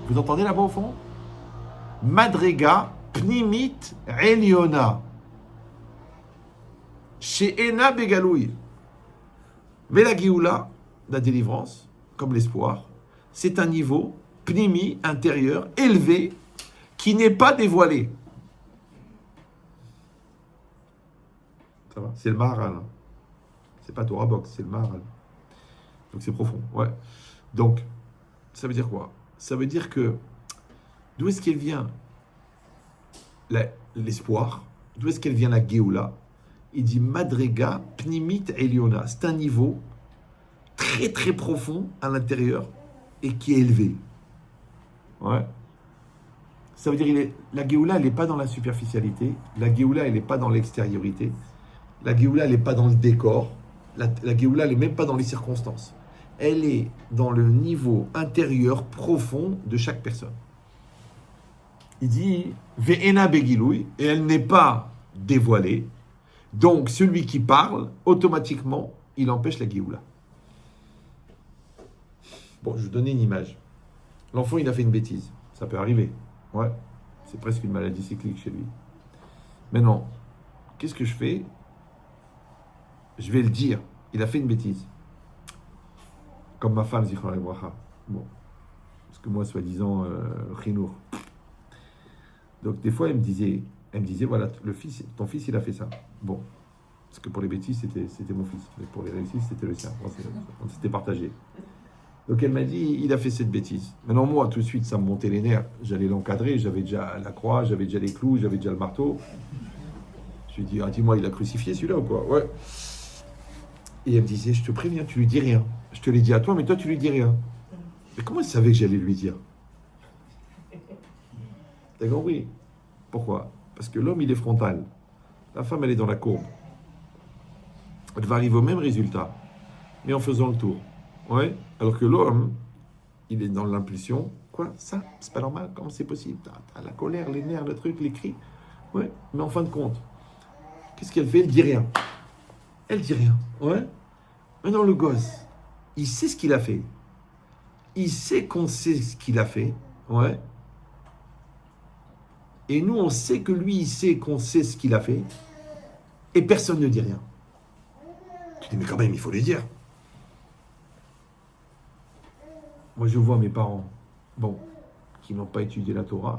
vous entendez là-bas au fond? Madriga pnimit eliona, chez Ena begalouille. Mais la Géoula, la délivrance, comme l'espoir, c'est un niveau pnimi, intérieur, élevé, qui n'est pas dévoilé. Ça va? C'est le Maharal. Hein. C'est pas Torah Box, c'est le Maharal. Donc c'est profond. Ouais. Donc, ça veut dire quoi? Ça veut dire que d'où est-ce qu'elle vient l'espoir? D'où est-ce qu'elle vient la Géoula? Il dit Madrega Pnimit Eliona. C'est un niveau très très profond à l'intérieur et qui est élevé. Ouais. Ça veut dire la Géoula, elle n'est pas dans la superficialité. La Géoula, elle n'est pas dans l'extériorité. La Géoula, elle n'est pas dans le décor. La Géoula, elle n'est même pas dans les circonstances. Elle est dans le niveau intérieur profond de chaque personne. Il dit Ve'ena begiloui, et elle n'est pas dévoilée. Donc, celui qui parle, automatiquement, il empêche la Géoula. Bon, je vais vous donner une image. L'enfant, il a fait une bêtise. Ça peut arriver. Ouais. C'est presque une maladie cyclique chez lui. Maintenant, qu'est-ce que je fais? Je vais le dire. Il a fait une bêtise. Comme ma femme, Zichron al-Bracha. Bon. Parce que moi, soi-disant, Chinour. Donc, des fois, elle me disait, voilà, ton fils, il a fait ça. Bon. Parce que pour les bêtises, c'était mon fils. Mais pour les réussites, c'était le sien. On s'était partagé. Donc elle m'a dit, il a fait cette bêtise. Maintenant moi, tout de suite, ça me montait les nerfs. J'allais l'encadrer, j'avais déjà la croix, j'avais déjà les clous, j'avais déjà le marteau. Je lui ai dit, dis-moi, il a crucifié celui-là ou quoi? Ouais. Et elle me disait, je te préviens, tu lui dis rien. Je te l'ai dit à toi, mais toi, tu lui dis rien. Mais comment elle savait que j'allais lui dire? T'as compris? Pourquoi? Parce que l'homme, il est frontal. La femme, elle est dans la courbe. Elle va arriver au même résultat, mais en faisant le tour. Ouais. Alors que l'homme, il est dans l'impulsion. Quoi? Ça? C'est pas normal? Comment c'est possible? T'as la colère, les nerfs, le truc, les cris. Ouais. Mais en fin de compte, qu'est-ce qu'elle fait? Elle dit rien. Elle dit rien. Ouais. Maintenant, le gosse, il sait ce qu'il a fait. Il sait qu'on sait ce qu'il a fait. Ouais. Et nous, on sait que lui, il sait qu'on sait ce qu'il a fait. Et personne ne dit rien. Tu dis, mais quand même, il faut lui dire. Moi, je vois mes parents. bon, qui n'ont pas étudié la Torah,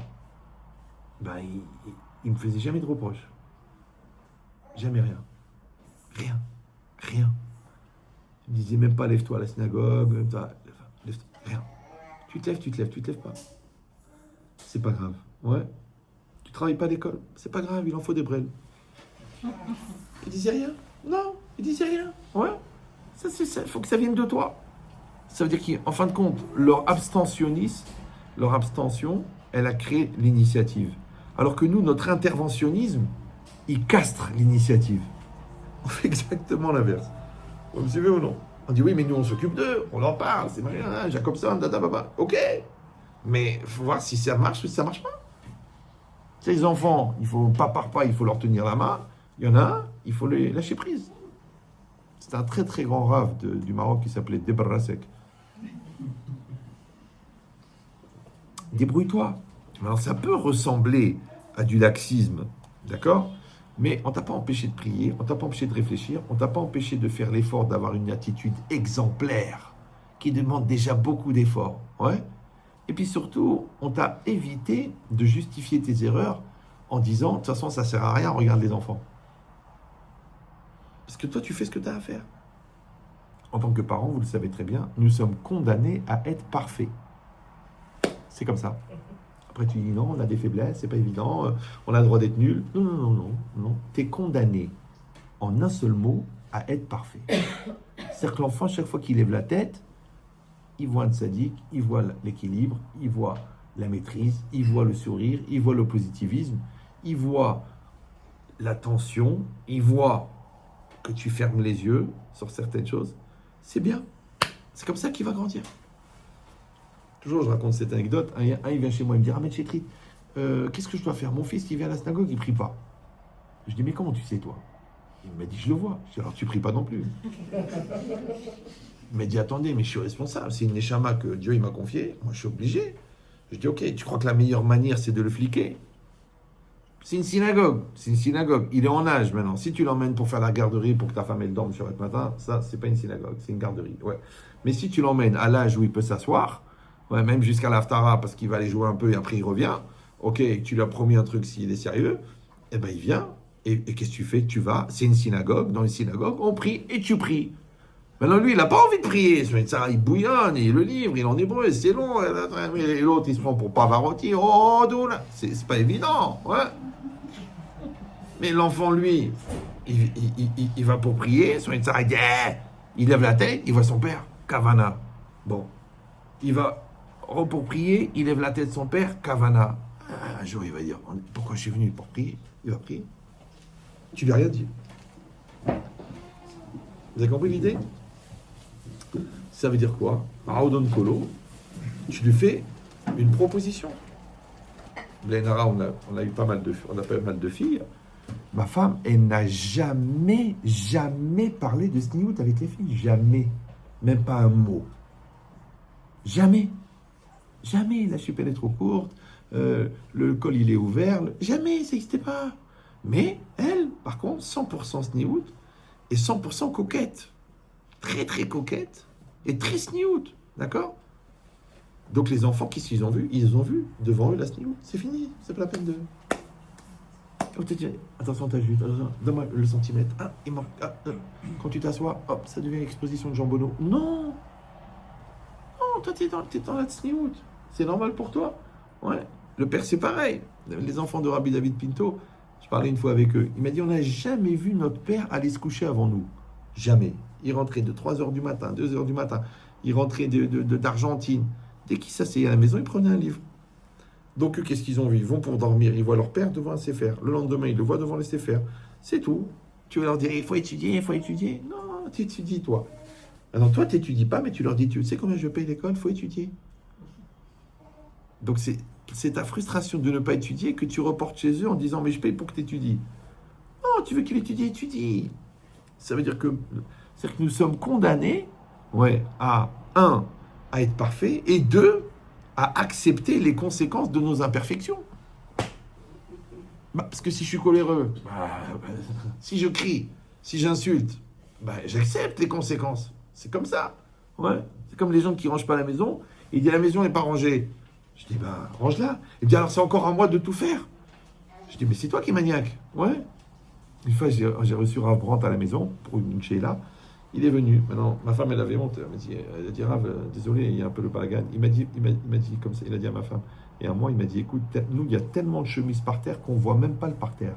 ben, ils me faisaient jamais de reproches. Jamais rien. Rien. Rien. Ils me disaient même pas lève-toi à la synagogue, même pas, lève-toi. Rien. Tu te lèves pas. C'est pas grave. Ouais. Tu travailles pas à l'école, c'est pas grave, il en faut des brels. Ils disaient rien. Non, ils disaient rien. Ouais. Ça, c'est ça. Il faut que ça vienne de toi. Ça veut dire qu'en fin de compte, leur abstentionnisme, leur abstention, elle a créé l'initiative. Alors que nous, notre interventionnisme, il castre l'initiative. On fait exactement l'inverse. Vous me suivez ou non? On dit oui, mais nous, on s'occupe d'eux, on leur parle, c'est Maria, Jacobson, dada, baba. Ok. Mais il faut voir si ça marche ou si ça marche pas. Ces enfants, il faut pas par pas, il faut leur tenir la main. Il y en a un, il faut les lâcher prise. C'est un très très grand rave du Maroc qui s'appelait Debarrasek. Débrouille-toi. Alors ça peut ressembler à du laxisme, d'accord? Mais on t'a pas empêché de prier, on t'a pas empêché de réfléchir, on t'a pas empêché de faire l'effort d'avoir une attitude exemplaire qui demande déjà beaucoup d'efforts. Ouais. Et puis surtout, on t'a évité de justifier tes erreurs en disant, de toute façon, ça sert à rien, regarde les enfants. Parce que toi, tu fais ce que tu as à faire. En tant que parents, vous le savez très bien, nous sommes condamnés à être parfaits. C'est comme ça. Après, tu dis non, on a des faiblesses, c'est pas évident, on a le droit d'être nul. Non. Tu es condamné, en un seul mot, à être parfait. C'est-à-dire que l'enfant, chaque fois qu'il lève la tête, il voit un tzaddik, il voit l'équilibre, il voit la maîtrise, il voit le sourire, il voit le positivisme, il voit l'attention, il voit que tu fermes les yeux sur certaines choses. C'est bien. C'est comme ça qu'il va grandir. Toujours, je raconte cette anecdote. Un, il vient chez moi, il me dit, Ahmed Chetrit, qu'est-ce que je dois faire? Mon fils, il vient à la synagogue, il prie pas. Je dis, mais comment tu sais, toi? Il m'a dit, je le vois. Je dis, alors tu pries pas non plus. Il m'a dit, attendez, mais je suis responsable. C'est une neshama que Dieu il m'a confiée. Moi, je suis obligé. Je dis, ok, tu crois que la meilleure manière, c'est de le fliquer? C'est une synagogue. C'est une synagogue. Il est en âge maintenant. Si tu l'emmènes pour faire la garderie, pour que ta femme elle dorme sur le matin, ça, c'est pas une synagogue, c'est une garderie. Ouais. Mais si tu l'emmènes à l'âge où il peut s'asseoir, ouais, même jusqu'à l'Aftara, parce qu'il va aller jouer un peu et après il revient, ok, tu lui as promis un truc s'il est sérieux, eh ben il vient. Et qu'est-ce que tu fais? Tu vas, c'est une synagogue. Dans les synagogues, on prie et tu pries. Maintenant, lui, il n'a pas envie de prier. Ça, il bouillonne, il le livre, il est en hébreu, c'est long. Et l'autre, il se prend pour Pavarotti. Oh, c'est pas évident. Ouais. Mais l'enfant, lui, il va pour prier. Sur une sarade, il lève la tête, il voit son père. Kavana. Bon. Il va pour prier, il lève la tête de son père. Kavana. Un jour, il va dire, pourquoi je suis venu pour prier? Il va prier. Tu lui as rien dit. Vous avez compris l'idée? Ça veut dire quoi? Raoudon Kolo, tu lui fais une proposition. Blenara, on a pas mal de filles. Ma femme, elle n'a jamais parlé de sniout avec les filles. Jamais. Même pas un mot. Jamais. Jamais. La jupe, elle est trop courte. Le col, il est ouvert. Jamais, ça n'existait pas. Mais elle, par contre, 100% sniout et 100% coquette. Très, très coquette et très sniout. D'accord? Donc les enfants, qu'est-ce qu'ils ont vu? Ils ont vu devant eux la sniout. C'est fini. C'est pas la peine de... Attention, t'as juste, donne-moi le centimètre. Ah, il manque. Ah, quand tu t'assois, hop, ça devient exposition de jambonneau. Non! Non, toi, t'es dans la sniout. C'est normal pour toi. Ouais. Le père, c'est pareil. Les enfants de Rabbi David Pinto, je parlais une fois avec eux. Il m'a dit, on n'a jamais vu notre père aller se coucher avant nous. Jamais. Il rentrait de 3h du matin, 2h du matin. Il rentrait d'Argentine. Dès qu'il s'asseyait à la maison, il prenait un livre. Donc, qu'est-ce qu'ils ont vu? Ils vont pour dormir, ils voient leur père devant un séfer. Le lendemain, ils le voient devant le séfer. C'est tout. Tu vas leur dire, il faut étudier, il faut étudier. Non, tu étudies, toi. Alors, toi, tu n'étudies pas, mais tu leur dis, tu sais combien je paye l'école? Il faut étudier. Donc, c'est ta frustration de ne pas étudier que tu reportes chez eux en disant, mais je paye pour que tu étudies. Non, tu veux qu'il étudie. Ça veut dire que nous sommes condamnés, ouais, à être parfaits, et 2, à accepter les conséquences de nos imperfections. Parce que si je suis coléreux, si je crie, si j'insulte, j'accepte les conséquences. C'est comme ça. Ouais. C'est comme les gens qui ne rangent pas la maison. Ils disent la maison n'est pas rangée. Je dis, ben, range-la. Il me dit, alors c'est encore à moi de tout faire. Je dis, mais c'est toi qui es maniaque. Ouais. Une fois, j'ai reçu Rav Brandt à la maison pour une Sheila. Il est venu. Maintenant, ma femme, elle avait honte. Elle a dit, Rav, désolé, il y a un peu le balagan. Il m'a dit comme ça, il a dit à ma femme. Et à moi, il m'a dit, écoute, nous, il y a tellement de chemises par terre qu'on ne voit même pas le parterre.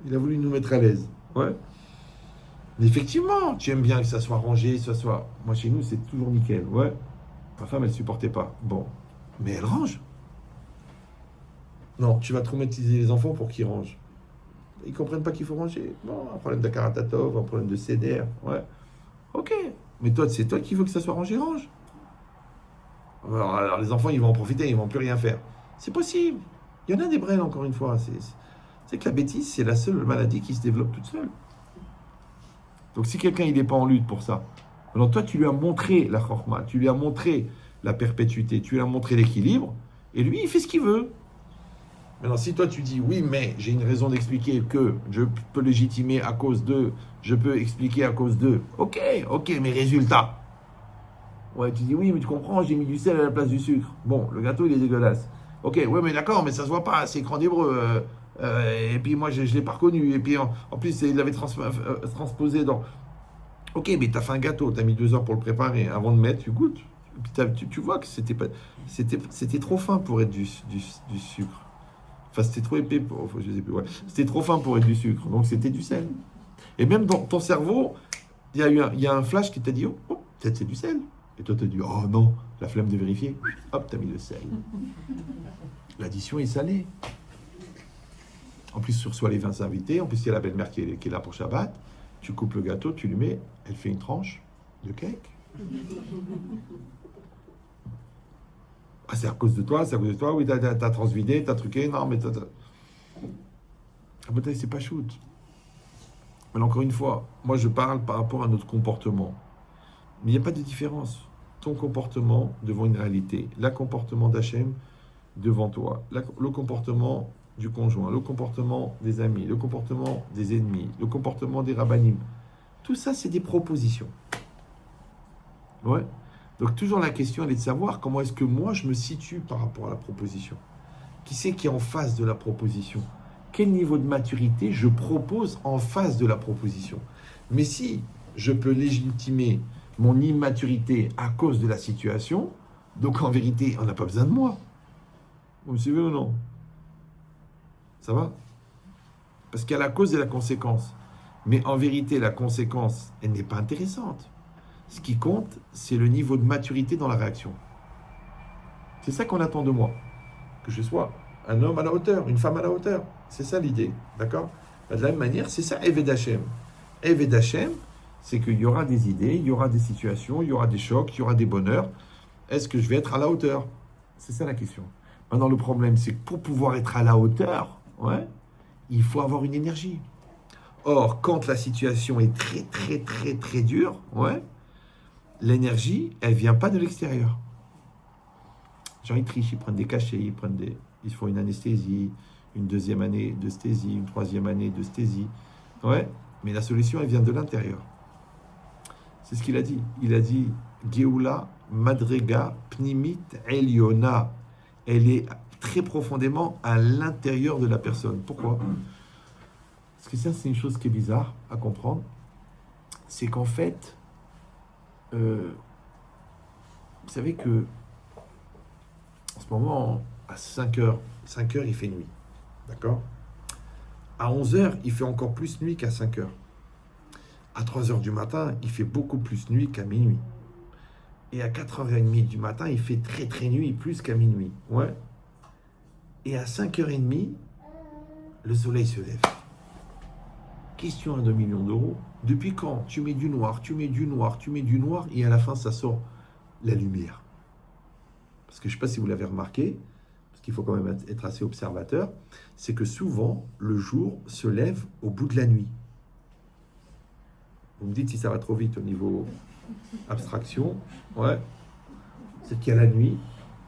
Il a voulu nous mettre à l'aise. Ouais. Mais effectivement, tu aimes bien que ça soit rangé, que ça soit... Moi, chez nous, c'est toujours nickel. Ouais. Ma femme, elle ne supportait pas. Bon. Mais elle range. Non, tu vas traumatiser les enfants pour qu'ils rangent. Ils comprennent pas qu'il faut ranger. Bon, un problème de karatatov, un problème de cédère. Ouais. Ok. Mais toi, c'est toi qui veux que ça soit rangé, range. Alors, les enfants, ils vont en profiter, ils vont plus rien faire. C'est possible. Il y en a des brels, encore une fois. C'est que la bêtise, c'est la seule maladie qui se développe toute seule. Donc, si quelqu'un, il n'est pas en lutte pour ça, alors toi, tu lui as montré la chorma, tu lui as montré la perpétuité, tu lui as montré l'équilibre, et lui, il fait ce qu'il veut. Maintenant, si toi tu dis oui, mais j'ai une raison d'expliquer que je peux légitimer à cause de, je peux expliquer à cause de, ok, mais résultat. Ouais, tu dis oui, mais tu comprends, j'ai mis du sel à la place du sucre. Bon, le gâteau il est dégueulasse. Ok, ouais, mais d'accord, mais ça se voit pas, c'est écran d'hébreu. Et puis moi je l'ai pas reconnu. Et puis en plus, il l'avait transposé dans. Ok, mais t'as fait un gâteau, t'as mis 2 heures pour le préparer. Avant de mettre, tu goûtes. Et puis tu vois que c'était trop fin pour être du sucre. Enfin, c'était trop épais pour... Je sais plus, ouais. C'était trop fin pour être du sucre. Donc, c'était du sel. Et même dans ton cerveau, il y a un flash qui t'a dit, oh, peut-être c'est du sel. Et toi, tu te dis, oh non, la flemme de vérifier. Hop, t'as mis le sel. L'addition est salée. En plus, sur soi les 20 invités. En plus, il y a la belle-mère qui est là pour Shabbat. Tu coupes le gâteau, tu lui mets, elle fait une tranche de cake. Ah, c'est à cause de toi, oui, t'as transvidé, t'as truqué, non, mais Ah, peut-être c'est pas shoot. Mais encore une fois, moi je parle par rapport à notre comportement. Mais il n'y a pas de différence. Ton comportement devant une réalité, le comportement d'Hachem devant toi, le comportement du conjoint, le comportement des amis, le comportement des ennemis, le comportement des rabbinim. Tout ça, c'est des propositions. Ouais. Donc toujours la question, elle est de savoir comment est-ce que moi je me situe par rapport à la proposition. Qui c'est qui est en face de la proposition? Quel niveau de maturité je propose en face de la proposition? Mais si je peux légitimer mon immaturité à cause de la situation, donc en vérité, on n'a pas besoin de moi. Vous me suivez ou non? Ça va? Parce qu'il y a la cause et la conséquence. Mais en vérité, la conséquence, elle n'est pas intéressante. Ce qui compte, c'est le niveau de maturité dans la réaction. C'est ça qu'on attend de moi. Que je sois un homme à la hauteur, une femme à la hauteur. C'est ça l'idée, d'accord? De la même manière, c'est ça Eved Hashem. Eved Hashem, c'est qu'il y aura des idées, il y aura des situations, il y aura des chocs, il y aura des bonheurs. Est-ce que je vais être à la hauteur? C'est ça la question. Maintenant, le problème, c'est que pour pouvoir être à la hauteur, ouais, il faut avoir une énergie. Or, quand la situation est très, très, très, très dure, ouais, l'énergie, elle vient pas de l'extérieur. Genre, ils trichent, ils prennent des cachets, ils font une anesthésie, une 2e année d'esthésie, une 3e année d'esthésie. Ouais, mais la solution, elle vient de l'intérieur. C'est ce qu'il a dit. Il a dit, Geoula Madrega Pnimit Eliona. Elle est très profondément à l'intérieur de la personne. Pourquoi? Parce que ça, c'est une chose qui est bizarre à comprendre. C'est qu'en fait, vous savez que en ce moment, à 5 heures, il fait nuit. D'accord? À 11 heures, il fait encore plus nuit qu'à 5 heures. À 3 heures du matin, il fait beaucoup plus nuit qu'à minuit. Et à 4h30 du matin, il fait très très nuit, plus qu'à minuit. Ouais. Et à 5h30, le soleil se lève. Question à 2 millions d'euros. Depuis quand tu mets du noir, et à la fin, ça sort la lumière? Parce que je ne sais pas si vous l'avez remarqué, parce qu'il faut quand même être assez observateur, c'est que souvent, le jour se lève au bout de la nuit. Vous me dites si ça va trop vite au niveau abstraction. Ouais. C'est qu'il y a la nuit,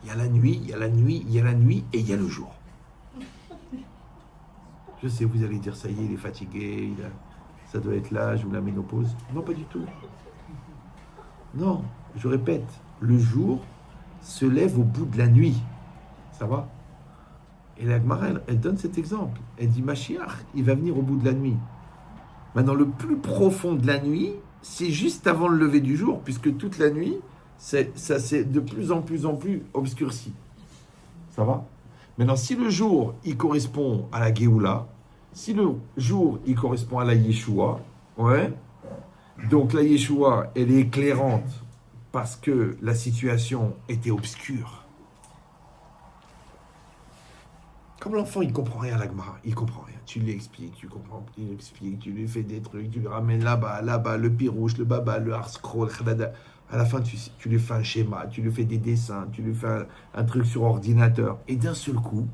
il y a la nuit, et il y a le jour. Je sais, vous allez dire, ça y est, il est fatigué, ça doit être l'âge ou la ménopause. Non, pas du tout. Non, je répète, le jour, se lève au bout de la nuit. Ça va? Et la Gemara, elle donne cet exemple. Elle dit, Mashiach, il va venir au bout de la nuit. Maintenant, le plus profond de la nuit, c'est juste avant le lever du jour, puisque toute la nuit, ça s'est de plus en plus obscurci. Ça va? Maintenant, si le jour, il correspond à la Géoula, si le jour, il correspond à la Yeshua, ouais, donc la Yeshua, elle est éclairante parce que la situation était obscure. Comme l'enfant, il comprend rien à la Gemara, il comprend rien. Tu lui expliques, tu comprends, tu lui expliques, tu lui fais des trucs, tu lui ramènes là-bas, le pirouche, le baba, le harscroll, à la fin, tu lui fais un schéma, tu lui fais des dessins, tu lui fais un truc sur ordinateur. Et d'un seul coup,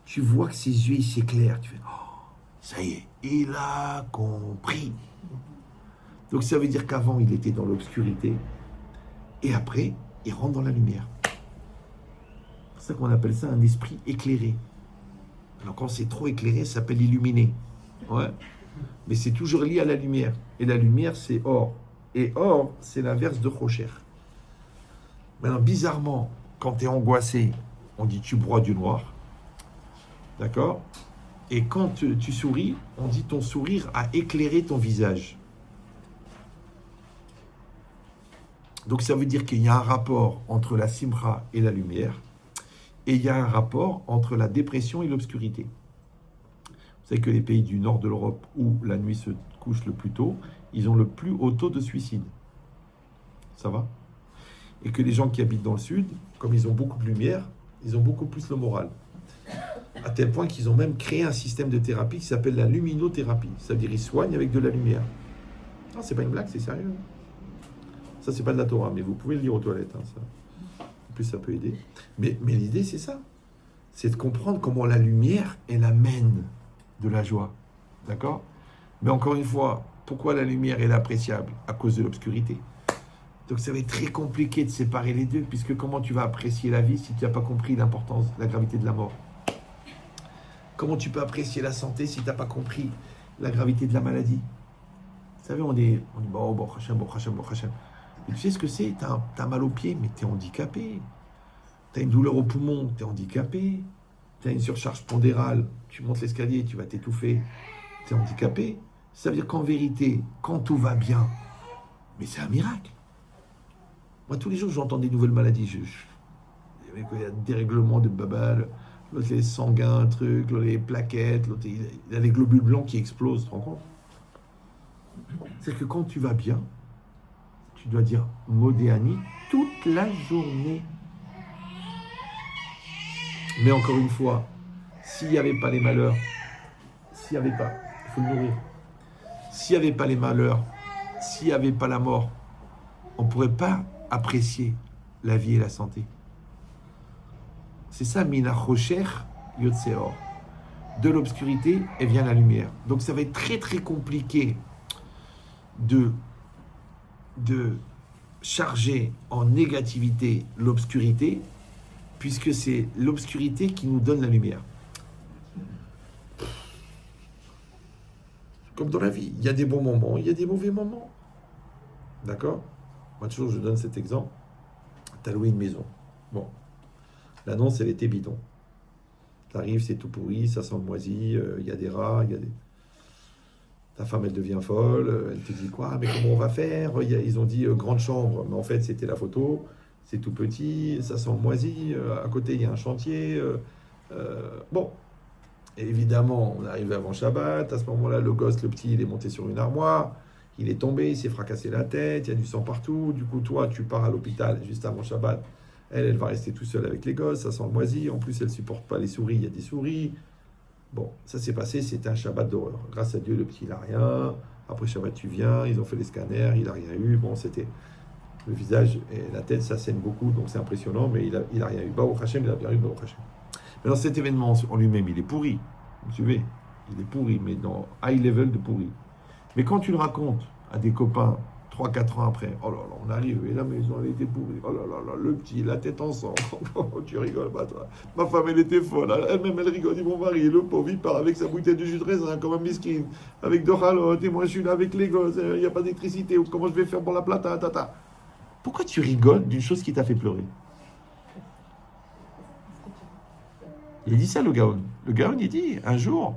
tu vois que ses yeux, ils s'éclairent. Tu fais, oh, ça y est, il a compris. Donc ça veut dire qu'avant, il était dans l'obscurité. Et après, il rentre dans la lumière. C'est pour ça qu'on appelle ça un esprit éclairé. Alors quand c'est trop éclairé, ça s'appelle illuminé. Ouais. Mais c'est toujours lié à la lumière. Et la lumière, c'est or. Et or, c'est l'inverse de Rocher. Maintenant, bizarrement, quand tu es angoissé, on dit tu broies du noir. D'accord? Et quand tu souris, on dit ton sourire a éclairé ton visage. Donc ça veut dire qu'il y a un rapport entre la simra et la lumière. Et il y a un rapport entre la dépression et l'obscurité. Vous savez que les pays du nord de l'Europe, où la nuit se couche le plus tôt, ils ont le plus haut taux de suicide. Ça va? Et que les gens qui habitent dans le sud, comme ils ont beaucoup de lumière, ils ont beaucoup plus le moral. À tel point qu'ils ont même créé un système de thérapie qui s'appelle la luminothérapie. Ça veut dire qu'ils soignent avec de la lumière. Non, c'est pas une blague, c'est sérieux. Ça, c'est pas de la Torah, mais vous pouvez le lire aux toilettes. Hein, ça. En plus, ça peut aider. Mais l'idée, c'est ça. C'est de comprendre comment la lumière, elle amène de la joie. D'accord? Mais encore une fois, pourquoi la lumière est appréciable? À cause de l'obscurité. Donc ça va être très compliqué de séparer les deux, puisque comment tu vas apprécier la vie si tu n'as pas compris l'importance, la gravité de la mort? Comment tu peux apprécier la santé si tu n'as pas compris la gravité de la maladie? Vous savez, on dit bon, Hachem. Et tu sais ce que c'est? T'as mal au pied, mais tu es handicapé. Tu as une douleur au poumon, tu es handicapé. Tu as une surcharge pondérale, tu montes l'escalier, tu vas t'étouffer, tu es handicapé. Ça veut dire qu'en vérité, quand tout va bien, mais c'est un miracle. Moi, tous les jours, j'entends des nouvelles maladies. Il y a des dérèglements de babal, l'autre les sanguins, un truc, l'autre les plaquettes, l'autre il y a les globules blancs qui explosent, tu te rends compte? C'est que quand tu vas bien, tu dois dire Modéani toute la journée. Mais encore une fois, s'il n'y avait pas les malheurs, il faut le nourrir. S'il n'y avait pas les malheurs, s'il n'y avait pas la mort, on ne pourrait pas apprécier la vie et la santé. C'est ça, Mina Rocher Yotseor. De l'obscurité, et vient la lumière. Donc ça va être très très compliqué de charger en négativité l'obscurité, puisque c'est l'obscurité qui nous donne la lumière. Comme dans la vie, il y a des bons moments, il y a des mauvais moments. D'accord? Moi, toujours, je donne cet exemple. Tu as loué une maison. Bon. L'annonce, elle était bidon. T'arrives, c'est tout pourri, ça sent le moisi, il y a des rats, il y a des... Ta femme, elle devient folle, elle te dit quoi? Mais comment on va faire? Ils ont dit grande chambre, mais en fait, c'était la photo. C'est tout petit, ça sent le moisi, à côté, il y a un chantier. Bon. Et évidemment, on arrive avant Shabbat. À ce moment-là, le gosse, le petit, il est monté sur une armoire. Il est tombé, il s'est fracassé la tête, il y a du sang partout. Du coup, toi, tu pars à l'hôpital juste avant Shabbat. Elle va rester tout seule avec les gosses, ça sent le moisi. En plus, elle ne supporte pas les souris, il y a des souris. Bon, ça s'est passé, c'était un Shabbat d'horreur. Grâce à Dieu, le petit, il n'a rien. Après Shabbat, tu viens, ils ont fait les scanners, il n'a rien eu. Bon, c'était... Le visage et la tête, ça saigne beaucoup, donc c'est impressionnant, mais il a rien eu. Baruch Hashem, il a bien eu, Baruch Hashem. Mais dans cet événement en lui-même, il est pourri. Vous suivez? Il est pourri, mais dans high level de pourri. Mais quand tu le racontes à des copains 3-4 ans après, oh là là, on arrive, et la maison, elle était pourrie, oh là là là, le petit, la tête en sang, tu rigoles pas, toi. Ma femme, elle était folle, elle-même, elle rigole, dit mon mari, le pauvre, il part avec sa bouteille de jus de raisin, comme un miskin, avec de halotes, et moi, je suis là avec les gosses, il n'y a pas d'électricité, comment je vais faire pour la plata, tata. Pourquoi tu rigoles d'une chose qui t'a fait pleurer? Il dit ça, le Gaon. Le Gaon, il dit, un jour,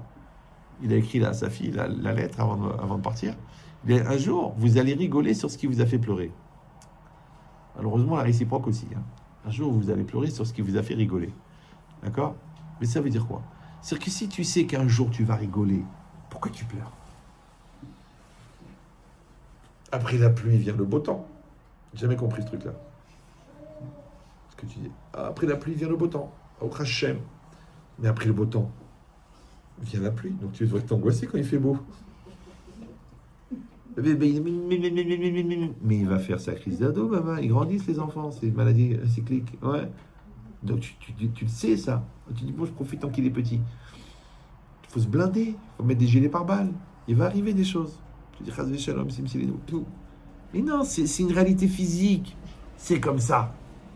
il a écrit là à sa fille la lettre avant de partir. Il dit, un jour, vous allez rigoler sur ce qui vous a fait pleurer. Malheureusement, la réciproque aussi. Hein. Un jour, vous allez pleurer sur ce qui vous a fait rigoler. D'accord? Mais ça veut dire quoi? C'est-à-dire que si tu sais qu'un jour tu vas rigoler, pourquoi tu pleures? Après la pluie vient le beau temps. J'ai jamais compris ce truc-là. Ce que tu dis. Après la pluie vient le beau temps. Au Hachem. Mais après le beau temps, vient la pluie. Donc tu devrais t'angoisser quand il fait beau. Mais il va faire sa crise d'ado, maman. Ils grandissent, les enfants. C'est une maladie cyclique. Ouais. Donc tu le sais, ça. Tu dis, bon, je profite tant qu'il est petit. Il faut se blinder. Il faut mettre des gilets pare-balles. Il va arriver des choses. Tu dis, Chazvé Shalom, tout. Mais non, c'est une réalité physique. C'est comme ça.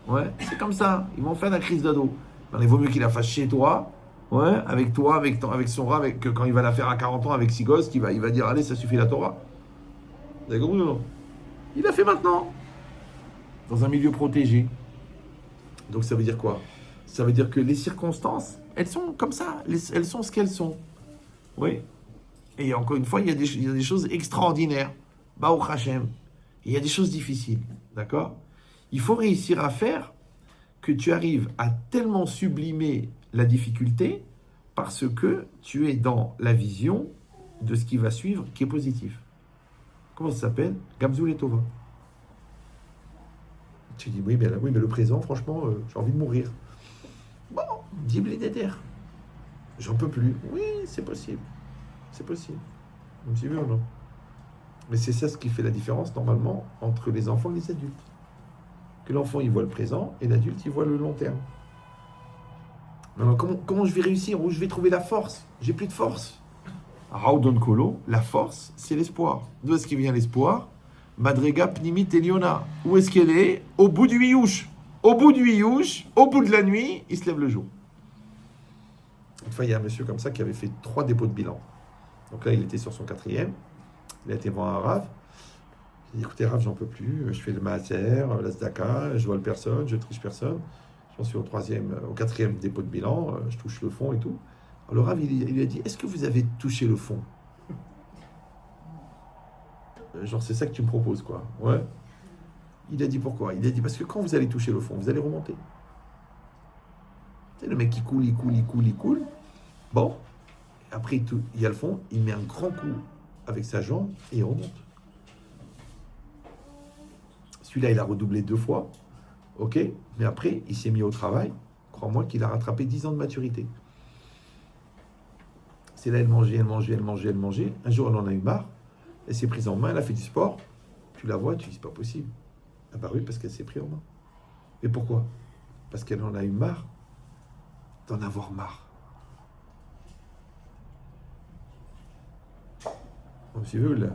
Ouais, c'est comme ça. Ils vont faire la crise d'ado. Il vaut mieux qu'il la fasse chez toi. Ouais, avec toi, avec son rat, que quand il va la faire à 40 ans avec six gosses, il va dire, allez, ça suffit la Torah. Vous avez compris ou non? Il l'a fait maintenant. Dans un milieu protégé. Donc ça veut dire quoi? Ça veut dire que les circonstances, elles sont comme ça. Elles sont ce qu'elles sont. Oui. Et encore une fois, il y a des choses extraordinaires. Baruch Hashem. Il y a des choses difficiles. D'accord? Il faut réussir à faire que tu arrives à tellement sublimer la difficulté parce que tu es dans la vision de ce qui va suivre qui est positif. Comment ça s'appelle? Gamzoul et Tova. Tu dis, oui, mais le présent, franchement, j'ai envie de mourir. Bon, dis-le déter. J'en peux plus. Oui, c'est possible. C'est possible. Vous me suivez ou non? Mais c'est ça ce qui fait la différence, normalement, entre les enfants et les adultes. Que l'enfant, il voit le présent, et l'adulte, il voit le long terme. Alors, comment je vais réussir? Où je vais trouver la force? J'ai plus de force. Raudon Kolo, la force, c'est l'espoir. D'où est-ce qu'il vient l'espoir? Madrega Pnimit Eliona. Où est-ce qu'elle est? Au bout du Hiyush. Au bout du Hiyush, au bout de la nuit, il se lève le jour. Une fois, il y a un monsieur comme ça qui avait fait 3 dépôts de bilan. Donc là, il était sur son 4e. Il a été voir un Rav. Il dit, écoutez, Rav, j'en peux plus. Je fais le Maaser, la Zdaka, je vole personne, je triche personne. J'en suis au 4e dépôt de bilan. Je touche le fond et tout. Alors le Rav, il lui a dit, est-ce que vous avez touché le fond? Genre, c'est ça que tu me proposes, quoi. Ouais. Il a dit pourquoi? Il a dit parce que quand vous allez toucher le fond, vous allez remonter. C'est le mec qui coule, il coule. Bon. Après, il y a le fond, il met un grand coup avec sa jambe et il remonte. Celui-là, il a redoublé 2 fois. Ok. Mais après, il s'est mis au travail. Crois-moi qu'il a rattrapé 10 ans de maturité. C'est là, elle mangeait. Un jour, elle en a eu marre. Elle s'est prise en main, elle a fait du sport. Tu la vois, tu dis, c'est pas possible. Ah bah oui, parce qu'elle s'est prise en main. Mais pourquoi? Parce qu'elle en a eu marre d'en avoir marre. Monsieur là.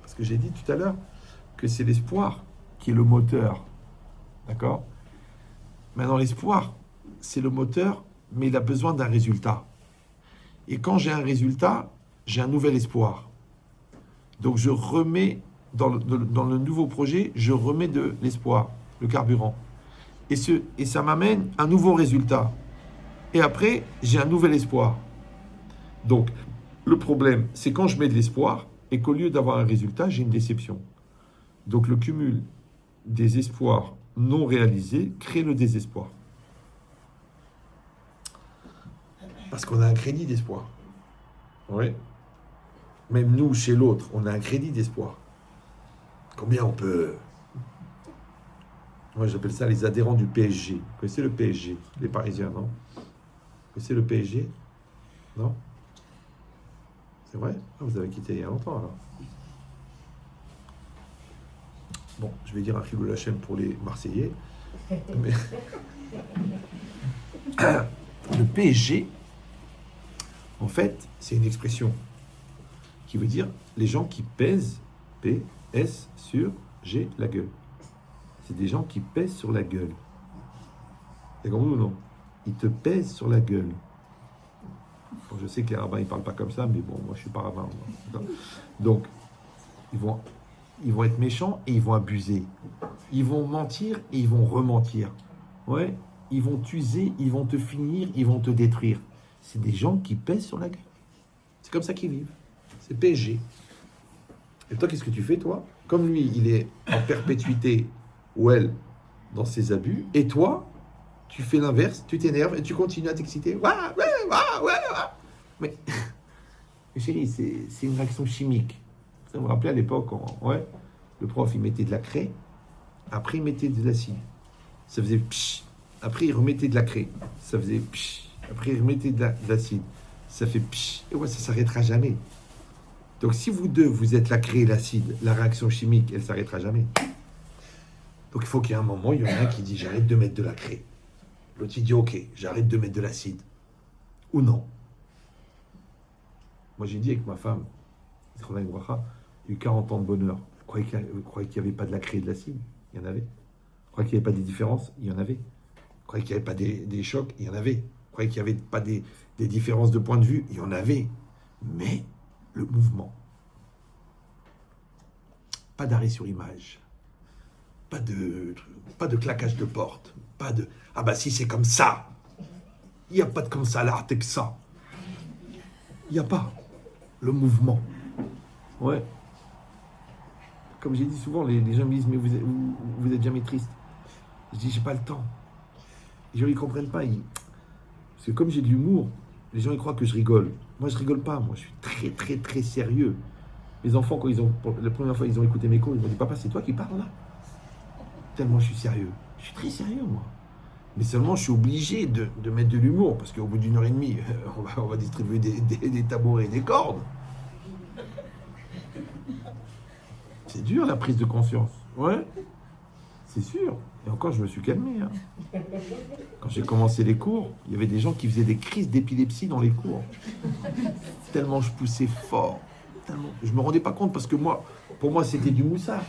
Parce que j'ai dit tout à l'heure que c'est l'espoir qui est le moteur. D'accord? Maintenant, l'espoir, c'est le moteur, mais il a besoin d'un résultat. Et quand j'ai un résultat, j'ai un nouvel espoir. Donc je remets, dans le nouveau projet, je remets de l'espoir, le carburant. Et ça m'amène un nouveau résultat. Et après, j'ai un nouvel espoir. Donc, le problème, c'est quand je mets de l'espoir et qu'au lieu d'avoir un résultat, j'ai une déception. Donc le cumul des espoirs non réalisés crée le désespoir. Parce qu'on a un crédit d'espoir. Oui. Même nous, chez l'autre, on a un crédit d'espoir. Combien on peut... Moi, j'appelle ça les adhérents du PSG. Vous connaissez le PSG? Les Parisiens, non? Vous connaissez le PSG? Non? C'est vrai? Ah, vous avez quitté il y a longtemps, alors. Bon, je vais dire un Chilou Lachem pour les Marseillais. Mais... le PSG, en fait, c'est une expression qui veut dire les gens qui pèsent, P-S sur G, la gueule. C'est des gens qui pèsent sur la gueule. T'as compris ou non? Ils te pèsent sur la gueule. Bon, je sais que les rabbins, ils parlent pas comme ça, mais bon, moi, je suis pas rabbin. Donc, ils vont être méchants et ils vont abuser. Ils vont mentir et ils vont rementir. Ouais. ils vont t'user, ils vont te finir, ils vont te détruire. C'est des gens qui pèsent sur la gueule. C'est comme ça qu'ils vivent. C'est PSG. Et toi, qu'est-ce que tu fais, toi? Comme lui, il est en perpétuité, ou elle, dans ses abus, et toi, tu fais l'inverse, tu t'énerves et tu continues à t'exciter. Ouah, ouais, ouah, ouais, ouah. Mais, chérie, c'est une réaction chimique. Ça vous rappelez à l'époque, ouais, le prof, il mettait de la craie, après il mettait de l'acide. Ça faisait psh. Après il remettait de la craie. Ça faisait psh. Après il remettait de l'acide. Ça fait psh. Et ouais, ça s'arrêtera jamais. Donc si vous deux, vous êtes la craie et l'acide, la réaction chimique, elle s'arrêtera jamais. Donc il faut qu'il y ait un moment, il y en a un qui dit j'arrête de mettre de la craie. L'autre il dit ok, j'arrête de mettre de l'acide. Ou non. Moi j'ai dit avec ma femme, il y a eu 40 ans de bonheur. Vous croyez qu'il n'y avait pas de la craie et de l'acide? Il y en avait. Vous croyez qu'il n'y avait pas des différences? Il y en avait. Vous croyez qu'il n'y avait pas des chocs? Il y en avait. Vous croyez qu'il n'y avait pas des différences de point de vue? Il y en avait. Mais le mouvement. Pas d'arrêt sur image. Pas de claquage de porte. Pas de ah bah si c'est comme ça. Il n'y a pas de comme ça là, t'es que ça. Il n'y a pas. Le mouvement. Ouais. Comme j'ai dit souvent, les gens me disent mais vous êtes jamais triste. Je dis j'ai pas le temps. Les gens ils comprennent pas. Parce que comme j'ai de l'humour, les gens ils croient que je rigole. Moi je rigole pas. Moi je suis très très très sérieux. Les enfants quand la première fois ils ont écouté mes cours, ils m'ont dit papa c'est toi qui parles là. Tellement je suis sérieux. Je suis très sérieux moi. Mais seulement je suis obligé de mettre de l'humour parce qu'au bout d'une heure et demie on va distribuer des tabourets et des cordes. C'est dur la prise de conscience. Ouais, c'est sûr. Et encore, je me suis calmé. Hein. Quand j'ai commencé les cours, il y avait des gens qui faisaient des crises d'épilepsie dans les cours. Tellement je poussais fort. Tellement... Je ne me rendais pas compte parce que pour moi, c'était du moussard.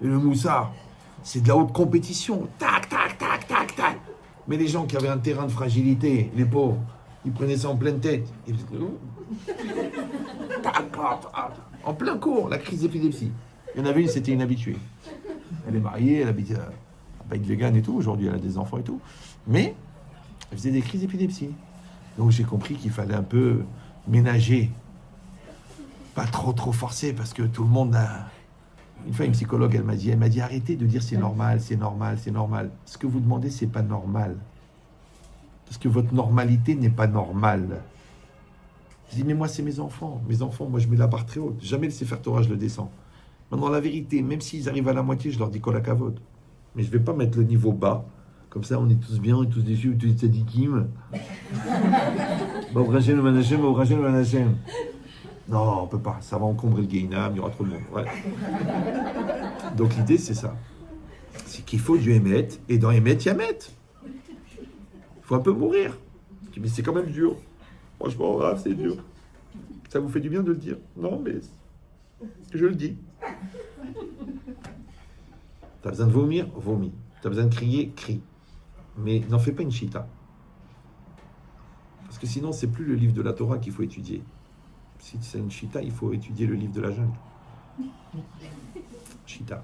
Et le moussard, c'est de la haute compétition. Tac, tac, tac, tac, tac. Mais les gens qui avaient un terrain de fragilité, les pauvres, ils prenaient ça en pleine tête. Ils faisaient... tac, tac, tac. En plein cours, la crise d'épilepsie. Il y en avait une, c'était une habituée. Elle est mariée, elle habite pas être végane et tout. Aujourd'hui, elle a des enfants et tout. Mais elle faisait des crises d'épilepsie. Donc j'ai compris qu'il fallait un peu ménager. Pas trop forcer parce que tout le monde a... Une fois, une psychologue, elle m'a dit arrêtez de dire c'est normal, c'est normal, c'est normal. Ce que vous demandez, c'est pas normal. Parce que votre normalité n'est pas normale. Je dis mais moi, c'est mes enfants. Mes enfants, moi, je mets la barre très haute. Jamais le Sefer Torah, je le descends. Maintenant, la vérité, même s'ils arrivent à la moitié, je leur dis kol hakavod. Mais je ne vais pas mettre le niveau bas. Comme ça, on est tous bien, on est tous déçus, on est tous tzadikim. Bavrachem le manachem, bavrachem le manachem. Non, on ne peut pas. Ça va encombrer le Gainam, il y aura trop de monde. Ouais. Donc l'idée, c'est ça. C'est qu'il faut du Hémet. Et dans Hémet, il y a Hémet. Il faut un peu mourir. Mais c'est quand même dur. Franchement, c'est dur. Ça vous fait du bien de le dire? Non, mais je le dis. T'as besoin de vomir? Vomis. T'as besoin de crier? Crie. Mais n'en fais pas une chita. Parce que sinon, c'est plus le livre de la Torah qu'il faut étudier. Si c'est une chita, il faut étudier le livre de la jungle. Chita.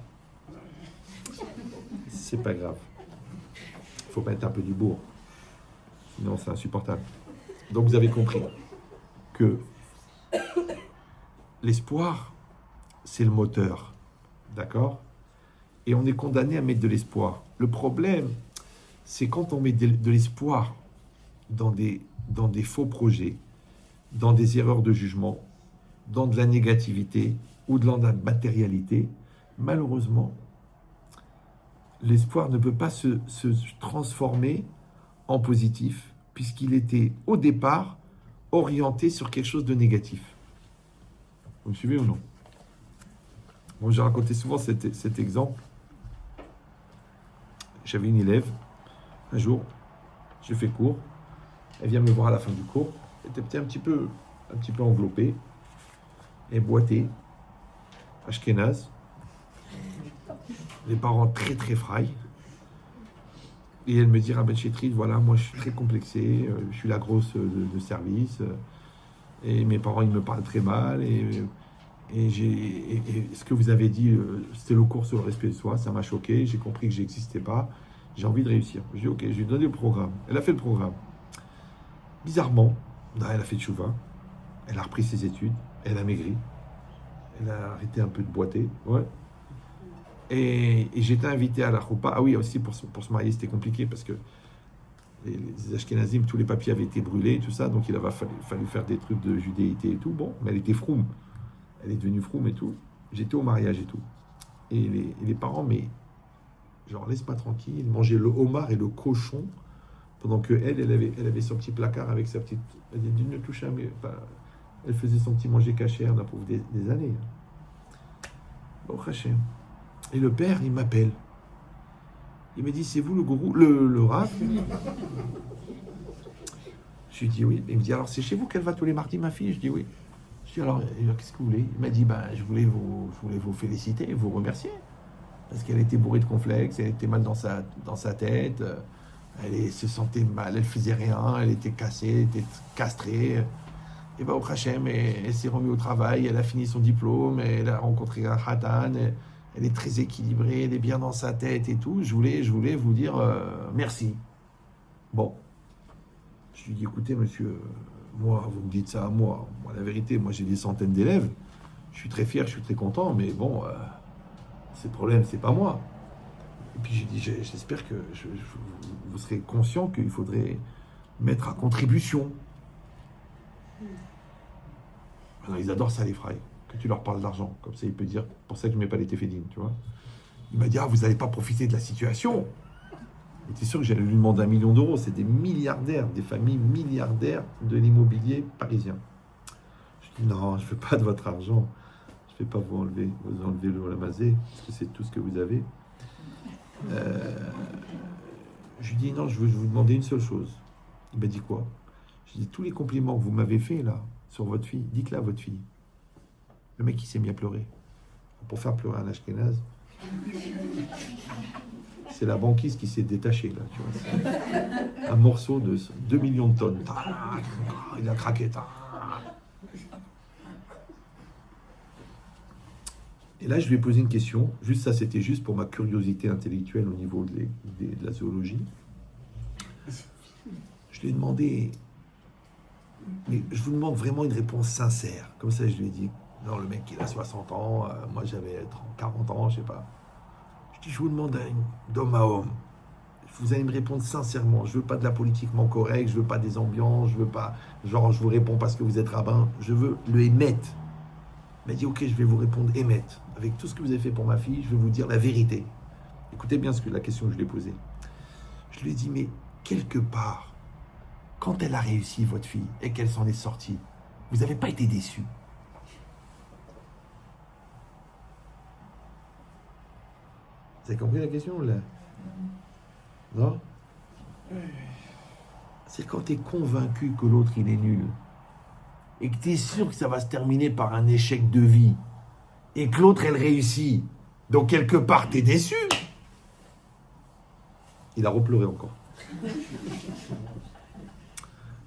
C'est pas grave. Il faut mettre un peu du bourg. Sinon, c'est insupportable. Donc, vous avez compris que l'espoir, c'est le moteur. D'accord? Et on est condamné à mettre de l'espoir. Le problème, c'est quand on met de l'espoir dans des faux projets, dans des erreurs de jugement, dans de la négativité ou dans de la matérialité, malheureusement, l'espoir ne peut pas se transformer en positif, puisqu'il était au départ orienté sur quelque chose de négatif. Vous me suivez ou non? Bon, j'ai raconté souvent cet exemple. J'avais une élève, un jour, je fais cours, elle vient me voir à la fin du cours, elle était un petit peu enveloppée, et boitée, ashkénaze, les parents très très frails, et elle me dit, Rabbi Chetrit, voilà, moi je suis très complexée, je suis la grosse de service, et mes parents ils me parlent très mal, et ce que vous avez dit, c'était le cours sur le respect de soi, ça m'a choqué, j'ai compris que j'existais pas, J'ai envie de réussir. Je dis ok, je lui ai donné le programme. Elle a fait le programme. Bizarrement, elle a fait tchouva. Elle a repris ses études. Elle a maigri. Elle a arrêté un peu de boiter. Ouais. Et j'étais invité à la choupa. Ah oui, aussi pour se marier, c'était compliqué parce que les Ashkenazim, tous les papiers avaient été brûlés, tout ça. Donc il avait fallu faire des trucs de judéité et tout. Bon, mais elle était froum. Elle est devenue froum et tout. J'étais au mariage et tout. Et les parents, mais genre, laisse-moi tranquille, manger le homard et le cochon pendant que elle avait son petit placard avec sa petite. Elle dit ne touche à mes. Elle faisait son petit manger cachère là pour des années. Bon, Hachem. Et le père, il m'appelle. Il me dit c'est vous le gourou, le rav? Je lui dis oui. Il me dit alors c'est chez vous qu'elle va tous les mardis, ma fille? Je dis oui. Je dis alors qu'est-ce que vous voulez? Il m'a dit je voulais vous féliciter, vous remercier. Parce qu'elle était bourrée de complexes, elle était mal dans sa tête, elle se sentait mal, elle faisait rien, elle était cassée, elle était castrée. Et au Hachem, elle s'est remise au travail, elle a fini son diplôme, elle a rencontré un Khatan, elle est très équilibrée, elle est bien dans sa tête et tout. Je voulais vous dire merci. Bon. Je lui dis écoutez monsieur, moi, vous me dites ça à moi. Moi, la vérité, moi j'ai des centaines d'élèves. Je suis très fier, je suis très content, mais bon... ces problèmes, c'est pas moi. Et puis j'ai dit, j'espère que vous serez conscient qu'il faudrait mettre à contribution. Alors, ils adorent ça, les frailles, que tu leur parles d'argent. Comme ça, il peut dire, pour ça que je ne mets pas les téfédines, tu vois. Il m'a dit, vous n'allez pas profiter de la situation. Il était sûr que j'allais lui demander 1 million d'euros. C'est des milliardaires, des familles milliardaires de l'immobilier parisien. Je dis, non, je ne veux pas de votre argent. Je ne vais pas vous enlever le ramazé, parce que c'est tout ce que vous avez. Je lui dis, non, je veux vous demander une seule chose. Il m'a dit quoi? Je lui dis, tous les compliments que vous m'avez fait là, sur votre fille, dites-le à votre fille. Le mec, il s'est mis à pleurer. Pour faire pleurer un Ashkenaz, c'est la banquise qui s'est détachée, là, tu vois. Un morceau de 2 millions de tonnes. Il a craqué. Et là, je lui ai posé une question. Juste ça, c'était juste pour ma curiosité intellectuelle au niveau de la zoologie. Je lui ai demandé, mais je vous demande vraiment une réponse sincère. Comme ça, je lui ai dit, non, le mec, il a 60 ans, moi, j'avais 40 ans, je sais pas. Je dis, je vous demande d'homme à homme. Vous allez me répondre sincèrement. Je veux pas de la politiquement correcte, je veux pas des ambiances, je veux pas, genre, je vous réponds parce que vous êtes rabbin. Je veux le émettre. Il m'a dit, ok, je vais vous répondre émettre. Avec tout ce que vous avez fait pour ma fille, je vais vous dire la vérité. Écoutez bien la question que je lui ai posée. Je lui ai dit, mais quelque part, quand elle a réussi, votre fille, et qu'elle s'en est sortie, vous n'avez pas été déçu? Vous avez compris la question, là? Non? C'est quand tu es convaincu que l'autre, il est nul, et que tu es sûr que ça va se terminer par un échec de vie, et que l'autre, elle réussit. Donc, quelque part, tu es déçu. Il a repleuré encore.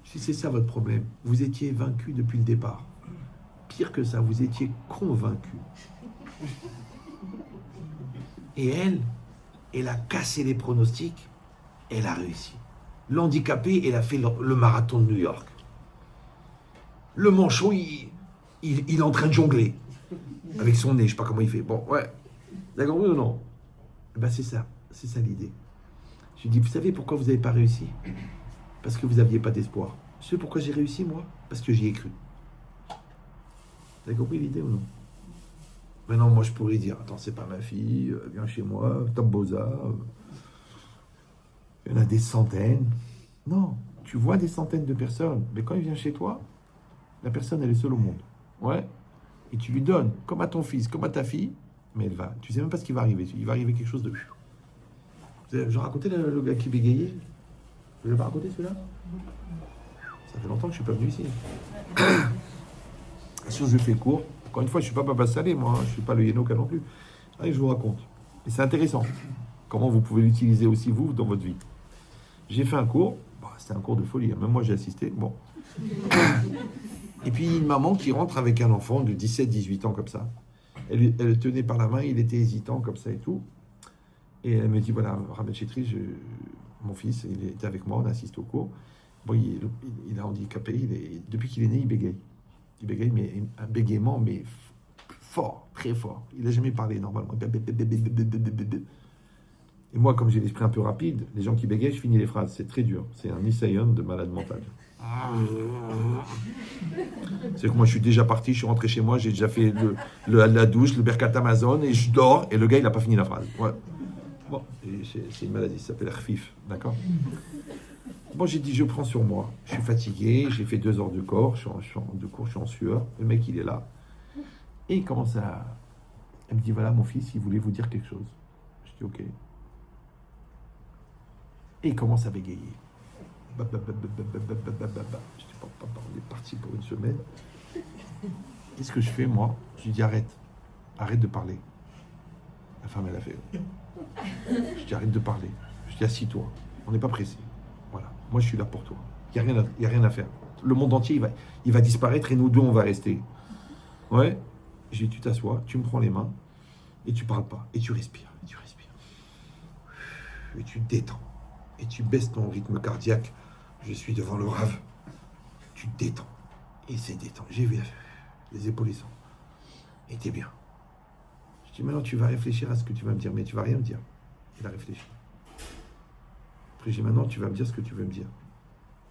Si c'est ça votre problème, vous étiez vaincu depuis le départ. Pire que ça, vous étiez convaincu. Et elle a cassé les pronostics, elle a réussi. L'handicapé, elle a fait le marathon de New York. Le manchot, il est en train de jongler. Avec son nez, je sais pas comment il fait. Bon, ouais. D'accord, oui ou non? Ben c'est ça l'idée. Je lui dis, vous savez pourquoi vous n'avez pas réussi? Parce que vous n'aviez pas d'espoir. Vous savez pourquoi j'ai réussi, moi? Parce que j'y ai cru. Vous avez compris l'idée ou non? Maintenant, moi, je pourrais dire, attends, c'est pas ma fille, viens chez moi, top boza. Il y en a des centaines. Non, tu vois des centaines de personnes, mais quand il vient chez toi, la personne, elle est seule au monde. Ouais. Et tu lui donnes, comme à ton fils, comme à ta fille, mais elle va. Tu sais même pas ce qui va arriver. Il va arriver quelque chose de... Je racontais le gars qui bégayait. Je l'ai pas raconté celui-là? Ça fait longtemps que je suis pas venu ici. Si je fais court, encore une fois, je suis pas Papa Salé, moi, je suis pas le Yénoka non plus. Allez, je vous raconte. Et c'est intéressant. Comment vous pouvez l'utiliser aussi, vous, dans votre vie. J'ai fait un cours. C'était un cours de folie. Même moi, j'ai assisté. Bon. Et puis, une maman qui rentre avec un enfant de 17-18 ans, comme ça. Elle tenait par la main, il était hésitant, comme ça et tout. Et elle me dit, voilà, Rabbi Chetri, mon fils, il était avec moi, on assiste au cours. Bon, il est handicapé, depuis qu'il est né, il bégaye. Il bégaye, mais un bégaiement, mais fort, très fort. Il n'a jamais parlé normalement. Et moi, comme j'ai l'esprit un peu rapide, les gens qui bégayent, je finis les phrases. C'est très dur. C'est un nisayon de malade mental. C'est que moi, je suis déjà parti, je suis rentré chez moi, j'ai déjà fait la douche, le Birkat Amazon, et je dors, et le gars, il n'a pas fini la phrase. Ouais. Bon, c'est une maladie, ça s'appelle Rfif, d'accord? Bon, j'ai dit, je prends sur moi. Je suis fatigué, j'ai fait 2 heures de cours, je suis en sueur. Le mec, il est là. Et il commence à... Elle me dit, voilà, mon fils, il voulait vous dire quelque chose. Je dis, ok. Et il commence à bégayer. Je dis, papa, on est parti pour une semaine. Qu'est-ce que je fais, moi? Je lui dis, arrête de parler. La femme, elle a fait. Je dis, arrête de parler. Je dis, assis-toi, on n'est pas pressé. Voilà, moi je suis là pour toi. Il n'y a rien à faire. Le monde entier, il va disparaître et nous deux, on va rester. Ouais. Je dis, tu t'assois, tu me prends les mains et tu parles pas. Et tu respires, et tu respires. Et tu te détends. Et tu baisses ton rythme cardiaque. Je suis devant le rave. Tu te détends. Et c'est détend. J'ai vu les épaules sont. Et t'es bien. Je dis, maintenant tu vas réfléchir à ce que tu vas me dire, mais tu vas rien me dire. Il a réfléchi. Après, j'ai dit, maintenant tu vas me dire ce que tu veux me dire.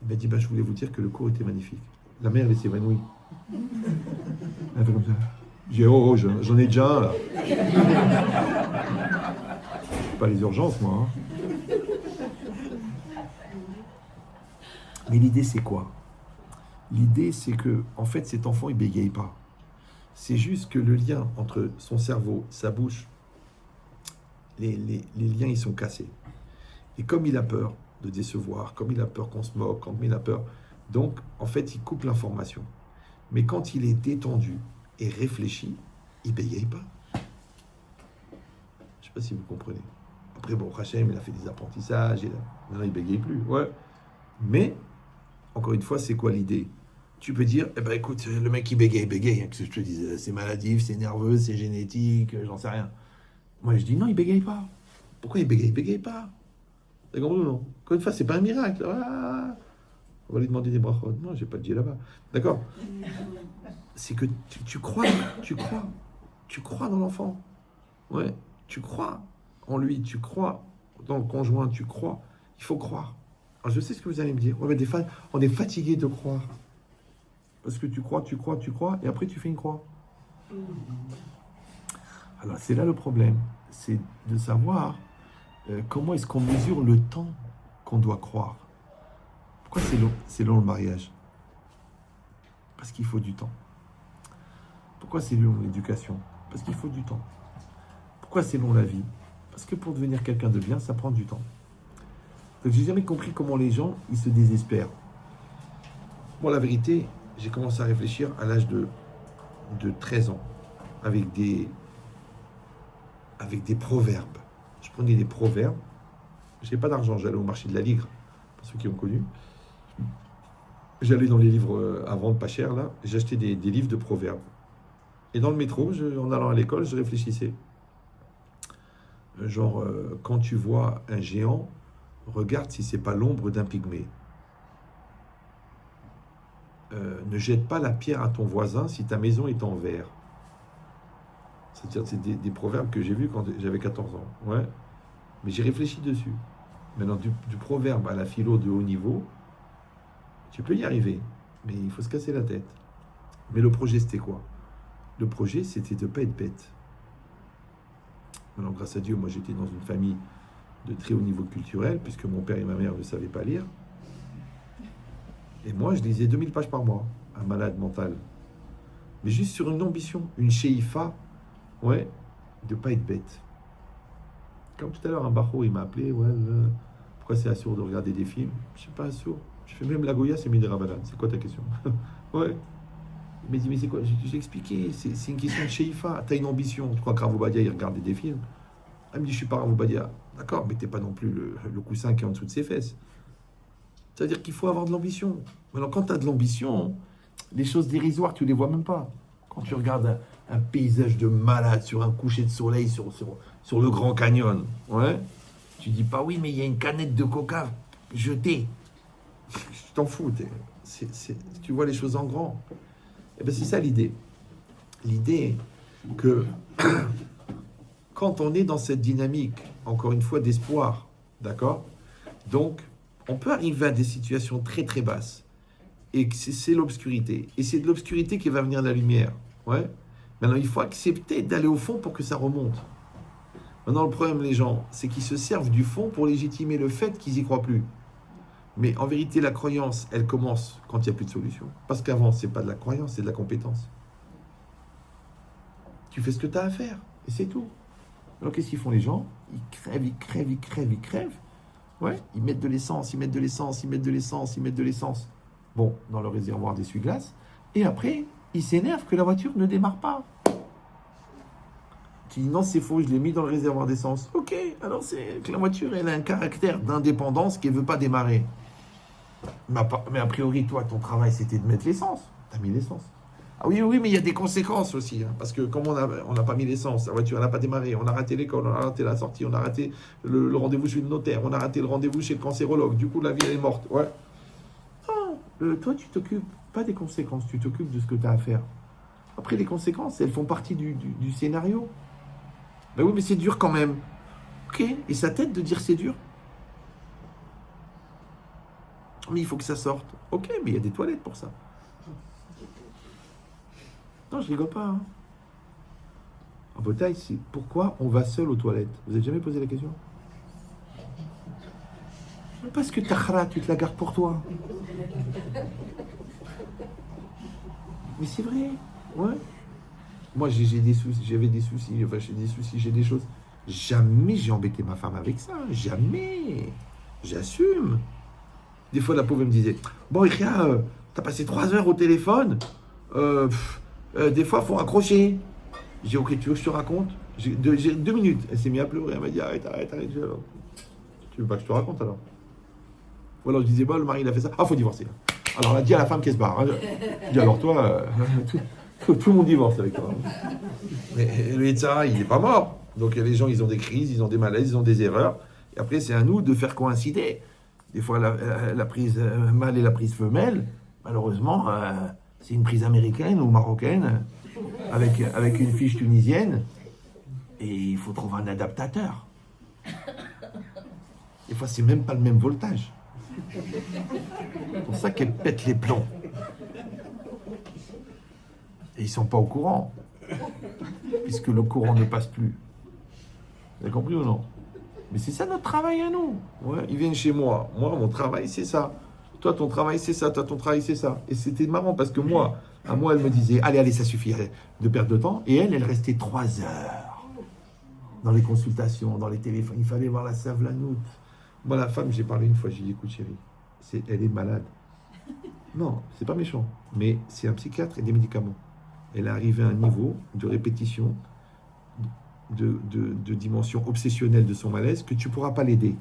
Il m'a dit, je voulais vous dire que le cours était magnifique. La mère, elle s'est évanouie. Elle fait comme ça. J'ai dit, oh, j'en ai déjà un, là. Pas les urgences, moi. Mais l'idée, c'est quoi? L'idée, c'est que, en fait, cet enfant, il bégaye pas. C'est juste que le lien entre son cerveau, sa bouche, les liens, ils sont cassés. Et comme il a peur de décevoir, comme il a peur qu'on se moque, comme il a peur... Donc, en fait, il coupe l'information. Mais quand il est détendu et réfléchi, il bégaye pas. Je sais pas si vous comprenez. Après, bon, Hachem, il a fait des apprentissages. Maintenant, il bégaye plus. Ouais. Mais, encore une fois, c'est quoi l'idée? Tu peux dire, eh ben écoute, le mec il bégaye, hein, que je te dise, c'est maladif, c'est nerveux, c'est génétique, j'en sais rien. Moi je dis non, il bégaye pas. Pourquoi il bégaye? Il bégaye pas. T'as compris ou non? Encore une fois, c'est pas un miracle. Ah, on va lui demander des brachot. Non, j'ai pas de Dieu là-bas. D'accord? C'est que tu crois dans l'enfant. Ouais, tu crois en lui, tu crois dans le conjoint, tu crois. Il faut croire. Alors je sais ce que vous allez me dire. Ouais, mais des fois, on est fatigué de croire. Parce que tu crois, et après tu fais une croix. Alors c'est là le problème, c'est de savoir comment est-ce qu'on mesure le temps qu'on doit croire. Pourquoi c'est long le mariage? Parce qu'il faut du temps. Pourquoi c'est long l'éducation? Parce qu'il faut du temps. Pourquoi c'est long la vie? Parce que pour devenir quelqu'un de bien, ça prend du temps. Donc j'ai jamais compris comment les gens, ils se désespèrent. Moi, la vérité, j'ai commencé à réfléchir à l'âge de 13 ans, avec des proverbes. Je prenais des proverbes. Je n'avais pas d'argent, j'allais au marché de la Ligre, pour ceux qui ont connu. J'allais dans les livres à vendre pas cher, là. J'achetais des livres de proverbes. Et dans le métro, en allant à l'école, je réfléchissais. Genre, quand tu vois un géant, regarde si c'est pas l'ombre d'un pygmée. Ne jette pas la pierre à ton voisin si ta maison est en verre. C'est-à-dire, c'est des proverbes que j'ai vus quand j'avais 14 ans. Ouais. Mais j'ai réfléchi dessus. Maintenant, du proverbe à la philo de haut niveau, tu peux y arriver. Mais il faut se casser la tête. Mais le projet, c'était quoi? Le projet, c'était de ne pas être bête. Maintenant, grâce à Dieu, moi, j'étais dans une famille de très haut niveau culturel, puisque mon père et ma mère ne savaient pas lire. Et moi, je lisais 2000 pages par mois, un malade mental. Mais juste sur une ambition, une she'ifa, ouais, de pas être bête. Comme tout à l'heure, un bachot, il m'a appelé, ouais, pourquoi c'est assourd de regarder des films? Je suis pas assourd. Je fais même la Goya, c'est Midi Ramadan. C'est quoi ta question? Ouais. Il m'a dit, mais c'est quoi? J'ai expliqué, c'est une question de she'ifa. T'as une ambition. Tu crois que Rav Ovadia, il regardait des films? Elle me dit, je suis pas Rav Ovadia. D'accord, mais t'es pas non plus le coussin qui est en dessous de ses fesses. C'est-à-dire qu'il faut avoir de l'ambition. Maintenant, quand tu as de l'ambition, les choses dérisoires, tu les vois même pas. Quand tu regardes un paysage de malade sur un coucher de soleil sur le Grand Canyon. Ouais. Tu dis pas, oui, mais il y a une canette de coca jetée. Je t'en fous. Tu vois les choses en grand. Et ben c'est ça l'idée. L'idée que quand on est dans cette dynamique, encore une fois, d'espoir, d'accord? Donc, on peut arriver à des situations très très basses. Et que c'est l'obscurité. Et c'est de l'obscurité qui va venir la lumière. Ouais. Maintenant, il faut accepter d'aller au fond pour que ça remonte. Maintenant, le problème, les gens, c'est qu'ils se servent du fond pour légitimer le fait qu'ils n'y croient plus. Mais en vérité, la croyance, elle commence quand il n'y a plus de solution. Parce qu'avant, c'est pas de la croyance, c'est de la compétence. Tu fais ce que tu as à faire, et c'est tout. Alors, qu'est-ce qu'ils font les gens? Ils crèvent, ils crèvent, ils crèvent, ils crèvent. Ouais, ils mettent de l'essence, ils mettent de l'essence, ils mettent de l'essence, ils mettent de l'essence. Bon, dans le réservoir d'essuie-glace. Et après, ils s'énervent que la voiture ne démarre pas. Tu dis non, c'est faux, je l'ai mis dans le réservoir d'essence. Ok, alors c'est que la voiture, elle a un caractère d'indépendance qui ne veut pas démarrer. Mais a priori, toi, ton travail, c'était de mettre l'essence. Tu as mis l'essence. Ah oui, oui, mais il y a des conséquences aussi. Hein, parce que comme on n'a pas mis l'essence, la voiture, elle n'a pas démarré. On a raté l'école, on a raté la sortie, on a raté le rendez-vous chez le notaire, on a raté le rendez-vous chez le cancérologue. Du coup, la vie, elle est morte. Ouais. Non, toi, tu t'occupes pas des conséquences, tu t'occupes de ce que tu as à faire. Après, les conséquences, elles font partie du scénario. Ben oui, mais c'est dur quand même. Ok, et ça t'aide de dire c'est dur? Mais il faut que ça sorte. Ok, mais il y a des toilettes pour ça. Non, je rigole pas. Hein. En Bretagne, c'est pourquoi on va seul aux toilettes. Vous avez jamais posé la question? Parce que ta tu te la gardes pour toi. Mais c'est vrai, ouais. Moi, j'ai des soucis, j'avais des soucis, enfin, j'ai des soucis, j'ai des choses. Jamais j'ai embêté ma femme avec ça, jamais. J'assume. Des fois, la pauvre, elle me disait, bon, Iria, t'as passé 3 heures au téléphone, des fois, faut raccrocher. J'ai dit, ok, tu veux que je te raconte? J'ai 2 minutes. Elle s'est mise à pleurer, elle m'a dit, arrête. Alors, tu veux pas que je te raconte alors? Ou alors je disais, bah, le mari, il a fait ça. Ah, faut divorcer. Alors, on a dit à la femme qu'elle se barre. Hein. Je dis, alors toi, tout le monde divorce avec toi. Mais le Yetzirah, il n'est pas mort. Donc, les gens, ils ont des crises, ils ont des malaises, ils ont des erreurs. Et après, c'est à nous de faire coïncider. Des fois, la prise mâle et la prise femelle, malheureusement, c'est une prise américaine ou marocaine, avec une fiche tunisienne. Et il faut trouver un adaptateur. Des fois, c'est même pas le même voltage. C'est pour ça qu'elle pète les plombs. Et ils sont pas au courant. Puisque le courant ne passe plus. Vous avez compris ou non? Mais c'est ça notre travail à nous. Ouais, ils viennent chez moi. Moi, mon travail, c'est ça. Toi, ton travail, c'est ça. Toi, ton travail, c'est ça. Et c'était marrant parce que moi, elle me disait, allez, ça suffit de perdre de temps. Et elle restait 3 heures dans les consultations, dans les téléphones. Il fallait voir la savlanoute. Moi, la femme, j'ai parlé une fois, j'ai dit, écoute chérie, elle est malade. Non, c'est pas méchant, mais c'est un psychiatre et des médicaments. Elle est arrivée à un niveau de répétition, de dimension obsessionnelle de son malaise, que tu ne pourras pas l'aider.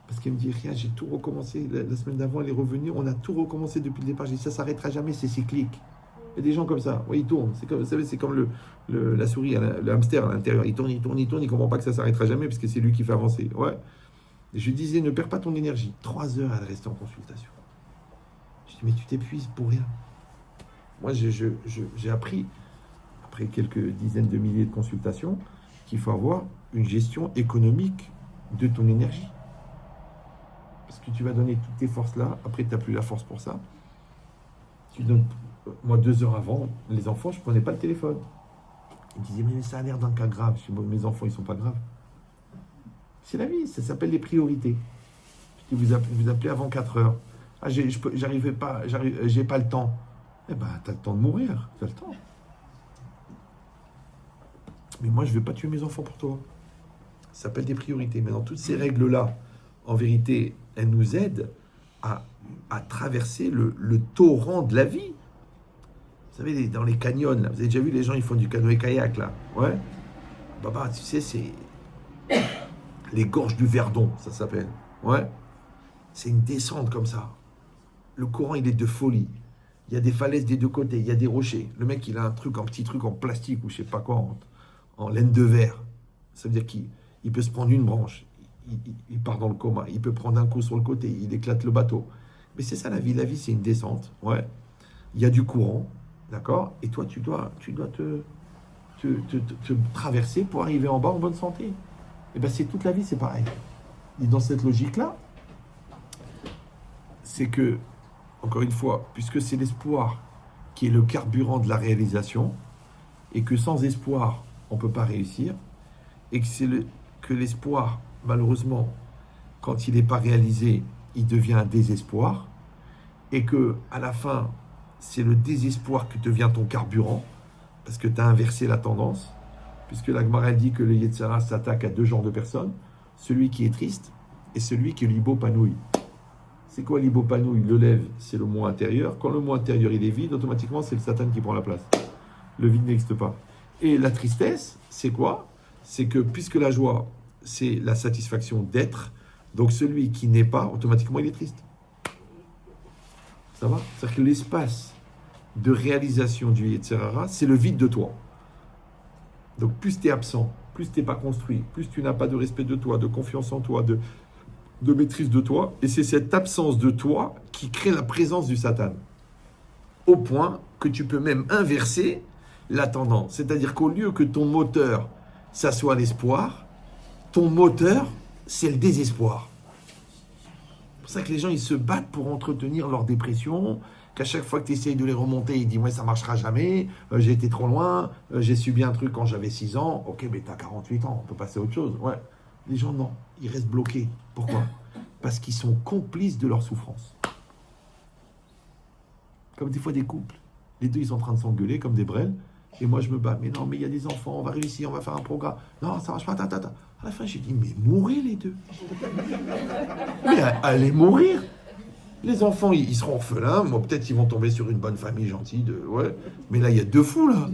Parce qu'elle me dit, rien, j'ai tout recommencé. La semaine d'avant, elle est revenue, on a tout recommencé depuis le départ. J'ai dit, ça ne s'arrêtera jamais, c'est cyclique. Il y a des gens comme ça, oui, ils tournent. C'est comme, vous savez, c'est comme la souris, le hamster à l'intérieur. Il tourne, il ne comprend pas que ça ne s'arrêtera jamais, parce que c'est lui qui fait avancer. Ouais. Et je disais, ne perds pas ton énergie. 3 heures, elle reste en consultation. Je dis, mais tu t'épuises pour rien. Moi, j'ai appris, après quelques dizaines de milliers de consultations, qu'il faut avoir une gestion économique de ton énergie. Parce que tu vas donner toutes tes forces là, après tu n'as plus la force pour ça. Tu donnes, moi 2 heures avant, les enfants, je ne prenais pas le téléphone. Ils me disaient, mais ça a l'air d'un cas grave. Je dis, mes enfants, ils ne sont pas graves. C'est la vie, ça s'appelle les priorités. Je dis, vous appelez avant 4 heures. Ah, j'arrivais pas, j'ai pas le temps. Eh ben, t'as le temps de mourir, t'as le temps. Mais moi, je ne vais pas tuer mes enfants pour toi. Ça s'appelle des priorités. Maintenant, toutes ces règles-là, en vérité, elles nous aident à traverser le torrent de la vie. Vous savez, dans les canyons, là, vous avez déjà vu les gens, ils font du canoë-kayak, là. Ouais. Bah, tu sais, c'est les gorges du Verdon, ça s'appelle. Ouais. C'est une descente comme ça. Le courant, il est de folie. Il y a des falaises des deux côtés, il y a des rochers. Le mec, il a un petit truc en plastique ou je sais pas quoi, en laine de verre. Ça veut dire qu'il peut se prendre une branche, il part dans le coma, il peut prendre un coup sur le côté, il éclate le bateau. Mais c'est ça la vie. La vie, c'est une descente. Ouais. Il y a du courant, d'accord? Et toi, tu dois te traverser pour arriver en bas en bonne santé. Et bien, c'est toute la vie, c'est pareil. Et dans cette logique-là, c'est que, encore une fois, puisque c'est l'espoir qui est le carburant de la réalisation, et que sans espoir, on ne peut pas réussir, et que l'espoir, malheureusement, quand il n'est pas réalisé, il devient un désespoir, et que à la fin, c'est le désespoir qui devient ton carburant, parce que tu as inversé la tendance, puisque la Gemara dit que le Yetzirah s'attaque à deux genres de personnes, celui qui est triste et celui qui est l'hypopanouille. C'est quoi l'hypopanouille? Le lève, c'est le moi intérieur. Quand le moi intérieur il est vide, automatiquement c'est le Satan qui prend la place. Le vide n'existe pas. Et la tristesse, c'est quoi? C'est que puisque la joie, c'est la satisfaction d'être, donc celui qui n'est pas, automatiquement il est triste. Ça va? C'est-à-dire que l'espace de réalisation du Yetzirah, c'est le vide de toi. Donc plus tu es absent, plus tu n'es pas construit, plus tu n'as pas de respect de toi, de confiance en toi, de maîtrise de toi, et c'est cette absence de toi qui crée la présence du Satan. Au point que tu peux même inverser la tendance. C'est-à-dire qu'au lieu que ton moteur, ça soit l'espoir, ton moteur, c'est le désespoir. C'est pour ça que les gens, ils se battent pour entretenir leur dépression, qu'à chaque fois que tu essayes de les remonter, ils disent « Ouais, ça ne marchera jamais, j'ai été trop loin, j'ai subi un truc quand j'avais 6 ans. » Ok, mais tu as 48 ans, on peut passer à autre chose. Ouais. Les gens, non, ils restent bloqués. Pourquoi? Parce qu'ils sont complices de leur souffrance. Comme des fois des couples. Les deux, ils sont en train de s'engueuler comme des brels. Et moi, je me bats. Mais non, mais il y a des enfants, on va réussir, on va faire un programme. Non, ça marche pas, ta. À la fin, j'ai dit, mais mourrez les deux. Mais allez mourir. Les enfants, ils seront orphelins. Moi, peut-être, ils vont tomber sur une bonne famille gentille. Ouais. Mais là, il y a deux fous, là.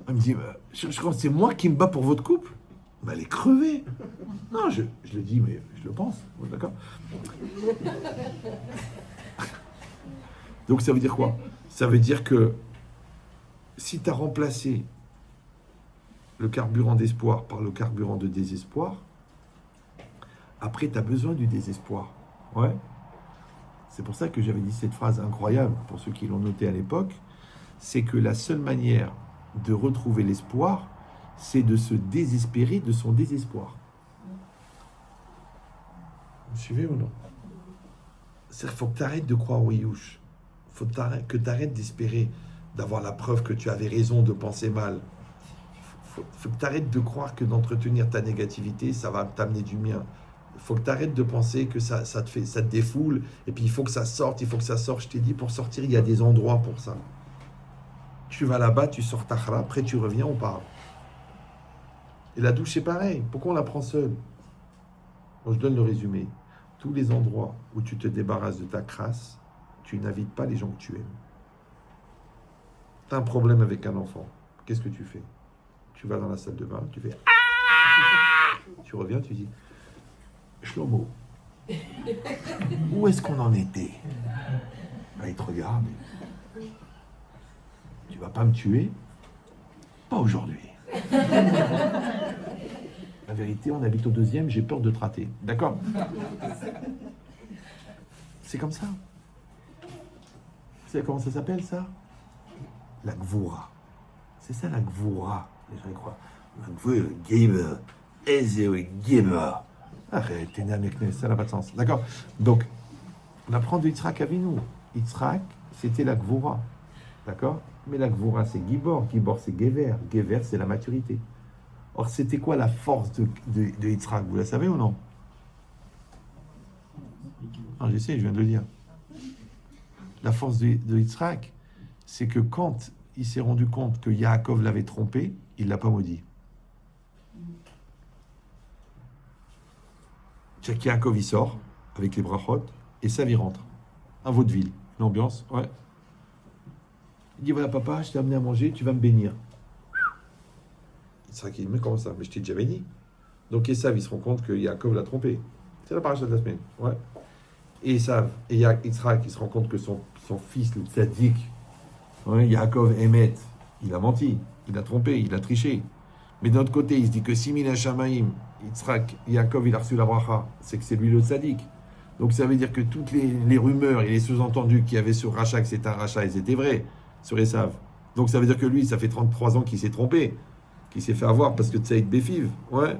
Elle me dit, je crois que c'est moi qui me bats pour votre couple. Mais elle est crevée. Non, je le dis, mais je le pense. D'accord? Donc, ça veut dire quoi? Ça veut dire que si tu as remplacé le carburant d'espoir par le carburant de désespoir, après, tu as besoin du désespoir. Ouais. C'est pour ça que j'avais dit cette phrase incroyable, pour ceux qui l'ont noté à l'époque, c'est que la seule manière de retrouver l'espoir, c'est de se désespérer de son désespoir. Vous suivez ou non? C'est-à-dire qu'il faut que tu arrêtes de croire au Yush. Il faut que tu arrêtes d'espérer, d'avoir la preuve que tu avais raison de penser mal. Il faut que tu arrêtes de croire que d'entretenir ta négativité, ça va t'amener du bien. Il faut que tu arrêtes de penser que ça te défoule, et puis il faut que ça sorte, Je t'ai dit, pour sortir, il y a des endroits pour ça. Tu vas là-bas, tu sors ta khara, après tu reviens, on parle. Et la douche, c'est pareil. Pourquoi on la prend seule? Bon, je donne le résumé. Tous les endroits où tu te débarrasses de ta crasse, tu n'invites pas les gens que tu aimes. Tu as un problème avec un enfant. Qu'est-ce que tu fais? Tu vas dans la salle de bain, tu fais ah. Tu reviens, tu dis Shlomo, où est-ce qu'on en était? Il te regarde. Tu vas pas me tuer? Pas aujourd'hui. La vérité, on habite au 2e, j'ai peur de te rater. D'accord? C'est comme ça. Vous savez comment ça s'appelle, ça? La gvoura. C'est ça, la gvoura. Les gens y croient. La gvoura, gamer. Ezeu, gamer. Arrête, t'es né avec nous, ça n'a pas de sens. D'accord? Donc, on apprend de Yitzhak Avinu. Yitzhak, c'était la gvoura. D'accord? Mais la gvoura, c'est Gibor. Gibor, c'est Gever. Gever, c'est la maturité. Or, c'était quoi la force de Yitzhak? Vous la savez ou non? Non, j'essaie, je viens de le dire. La force de Yitzhak, c'est que quand il s'est rendu compte que Yaakov l'avait trompé, il ne l'a pas maudit. C'est-à-dire qu'Yaakov, il sort avec les brachot, et sa vie rentre. Un vaudeville, une ambiance, ouais. Il dit, voilà papa, je t'ai amené à manger, tu vas me bénir. Yitzhak, il dit, mais comment ça? Mais je t'ai déjà béni. Donc Esav, il se rend compte que Yaakov l'a trompé. C'est la paracha de la semaine. Ouais. et Esav, et Yitzhak, qui se rend compte que son fils, le tzaddik, Yaakov Emet, il a menti, il a trompé, il a triché. Mais d'un autre côté, il se dit que si Mina Shamaim, Yitzhak, Yaakov, il a reçu la bracha, c'est que c'est lui le tzaddik. Donc ça veut dire que toutes les rumeurs et les sous-entendus qu'il y avait sur Racha, que c'était un Racha, ils étaient vrais, sur Esav. Donc ça veut dire que lui, ça fait 33 ans qu'il s'est trompé, qu'il s'est fait avoir parce que Tsaïd Béfiv. Ouais.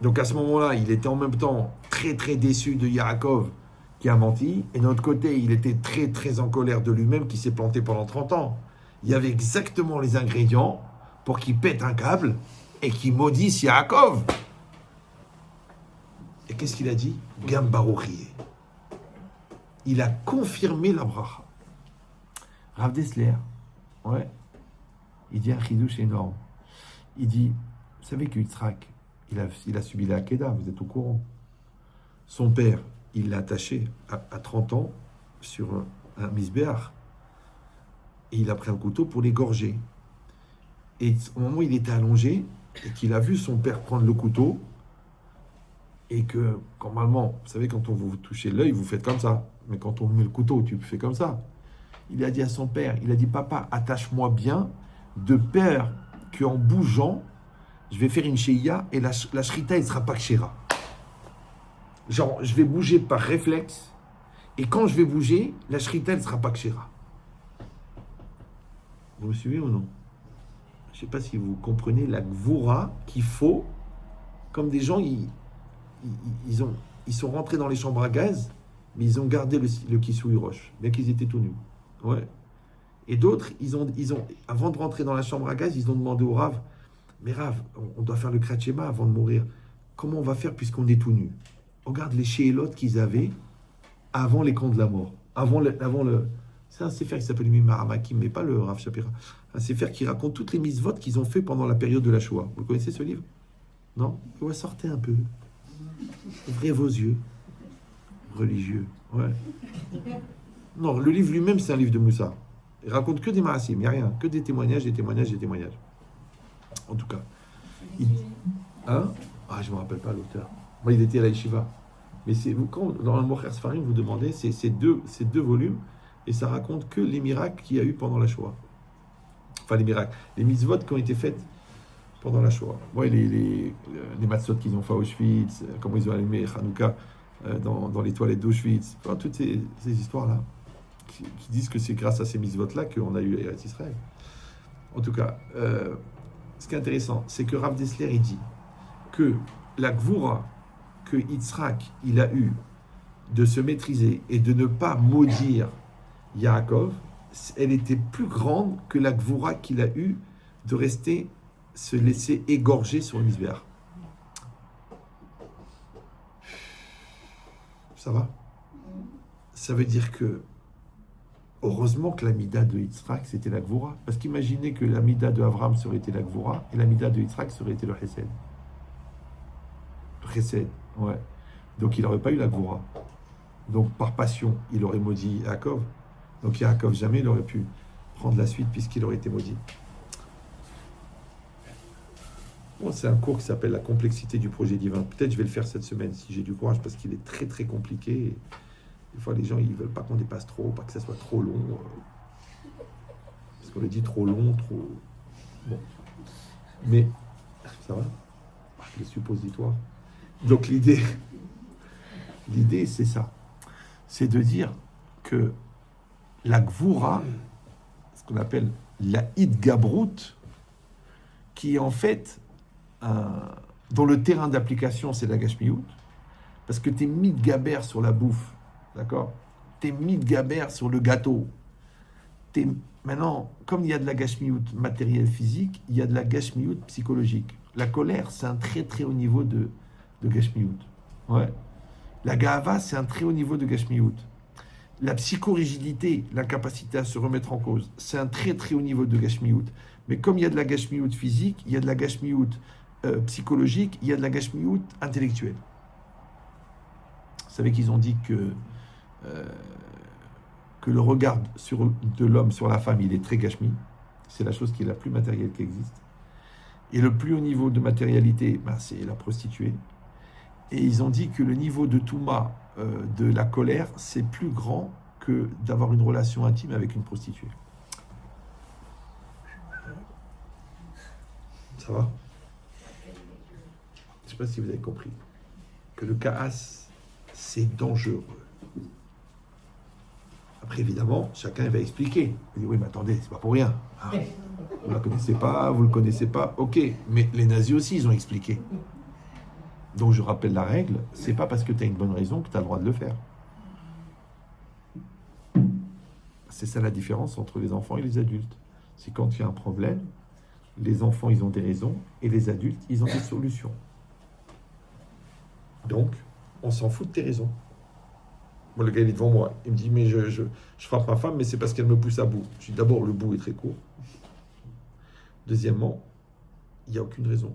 Donc à ce moment-là, il était en même temps très très déçu de Yaakov qui a menti, et d'un autre côté, il était très très en colère de lui-même qui s'est planté pendant 30 ans. Il y avait exactement les ingrédients pour qu'il pète un câble et qu'il maudisse Yaakov. Et qu'est-ce qu'il a dit? Gambarouchier. Il a confirmé la bracha. Rav Dessler, ouais, il dit un chidouche énorme. Il dit, vous savez que Yitzhak, il a subi la Hakeda, vous êtes au courant. Son père, il l'a attaché à 30 ans sur un misbéach. Et il a pris un couteau pour l'égorger. Et au moment où il était allongé, et qu'il a vu son père prendre le couteau, et que, normalement, vous savez, quand on vous touchez l'œil, vous faites comme ça. Mais quand on met le couteau, tu fais comme ça. Il a dit à son père, il a dit, papa, attache-moi bien, de peur qu'en bougeant, je vais faire une sheia et la shrita, elle ne sera pas kshera. Genre, je vais bouger par réflexe, et quand je vais bouger, la shrita, elle ne sera pas kshera. Vous me suivez ou non? Je ne sais pas si vous comprenez la gvoura qu'il faut, comme des gens, ils sont rentrés dans les chambres à gaz, mais ils ont gardé le kissouille roche, bien qu'ils étaient tout nus. Ouais. Et d'autres, ils ont, avant de rentrer dans la chambre à gaz, ils ont demandé au Rav, mais Rav, on doit faire le Kratchema avant de mourir. Comment on va faire puisqu'on est tout nus? Regarde les shélotes qu'ils avaient avant les camps de la mort. C'est un sefer qui s'appelle Mimaramakim, mais pas le Rav Shapira. Un sefer qui raconte toutes les mitzvot qu'ils ont fait pendant la période de la Shoah. Vous connaissez ce livre? Non? Ouais, sortez un peu. Ouvrez vos yeux. Religieux. Ouais. Non, le livre lui-même, c'est un livre de Moussa. Il raconte que des marasim, il n'y a rien. Que des témoignages, des témoignages, des témoignages. En tout cas. Hein? Ah, je ne me rappelle pas l'auteur. Moi, il était à la Yeshiva. Mais quand dans le Mocher Sfarim, vous demandez, c'est deux volumes, et ça raconte que les miracles qu'il y a eu pendant la Shoah. Enfin, les miracles. Les mitzvot qui ont été faites pendant la Shoah. Ouais, les matzot qu'ils ont fait à Auschwitz, comment ils ont allumé Hanouka dans les toilettes d'Auschwitz. Enfin, toutes ces histoires-là qui disent que c'est grâce à ces mitzvot-là qu'on a eu Eretz Israël. En tout cas, ce qui est intéressant, c'est que Rav Dessler, il dit que la gvoura que Yitzhak, il a eu de se maîtriser et de ne pas maudire Yaakov, elle était plus grande que la gvoura qu'il a eu de se laisser égorger sur le misbéach. Ça va? Ça veut dire que heureusement que l'amida de Yitzhak, c'était la gvoura. Parce qu'imaginez que l'amida de Avram serait été la gvoura et l'amida de Yitzhak serait été le chesed. Le chesed, ouais. Donc il n'aurait pas eu la gvoura. Donc par passion, il aurait maudit Yaakov. Donc Yaakov, jamais il aurait pu prendre la suite puisqu'il aurait été maudit. Bon, c'est un cours qui s'appelle la complexité du projet divin. Peut-être je vais le faire cette semaine si j'ai du courage parce qu'il est très très compliqué. Des fois les gens ils veulent pas qu'on dépasse trop, pas que ça soit trop long. Parce qu'on le dit trop long, trop... Bon. Mais, ça va? Les suppositoires. Donc l'idée c'est ça. C'est de dire que la gvoura, ce qu'on appelle la idgabrut, qui est en fait, dont le terrain d'application, c'est la gashmiout, parce que tu es mitgaber sur la bouffe, d'accord? Tu es mitgaber sur le gâteau. Maintenant, comme il y a de la gashmiout matérielle physique, il y a de la gashmiout psychologique. La colère, c'est un très très haut niveau de gashmiout. Ouais. La gahava, c'est un très haut niveau de gashmiout. La psychorigidité, l'incapacité à se remettre en cause, c'est un très très haut niveau de gashmiout. Mais comme il y a de la gashmiout physique, il y a de la gashmiout psychologique, il y a de la gashmiout intellectuelle. Vous savez qu'ils ont dit que le regard de l'homme sur la femme, il est très gashmi. C'est la chose qui est la plus matérielle qui existe. Et le plus haut niveau de matérialité, c'est la prostituée. Et ils ont dit que le niveau de Touma de la colère, c'est plus grand que d'avoir une relation intime avec une prostituée. Ça va? Je ne sais pas si vous avez compris. Que le Kaas, c'est dangereux. Après, évidemment, chacun va expliquer. Il dit, oui, mais attendez, c'est pas pour rien. Ah, vous ne la connaissez pas, vous ne le connaissez pas. Ok, mais les nazis aussi, ils ont expliqué. Donc, je rappelle la règle, c'est pas parce que tu as une bonne raison que tu as le droit de le faire. C'est ça la différence entre les enfants et les adultes. C'est quand il y a un problème, les enfants, ils ont des raisons, et les adultes, ils ont des solutions. Donc, on s'en fout de tes raisons. Moi, le gars, il est devant moi. Il me dit, mais je frappe ma femme, mais c'est parce qu'elle me pousse à bout. Je dis, d'abord, le bout est très court. Deuxièmement, il n'y a aucune raison.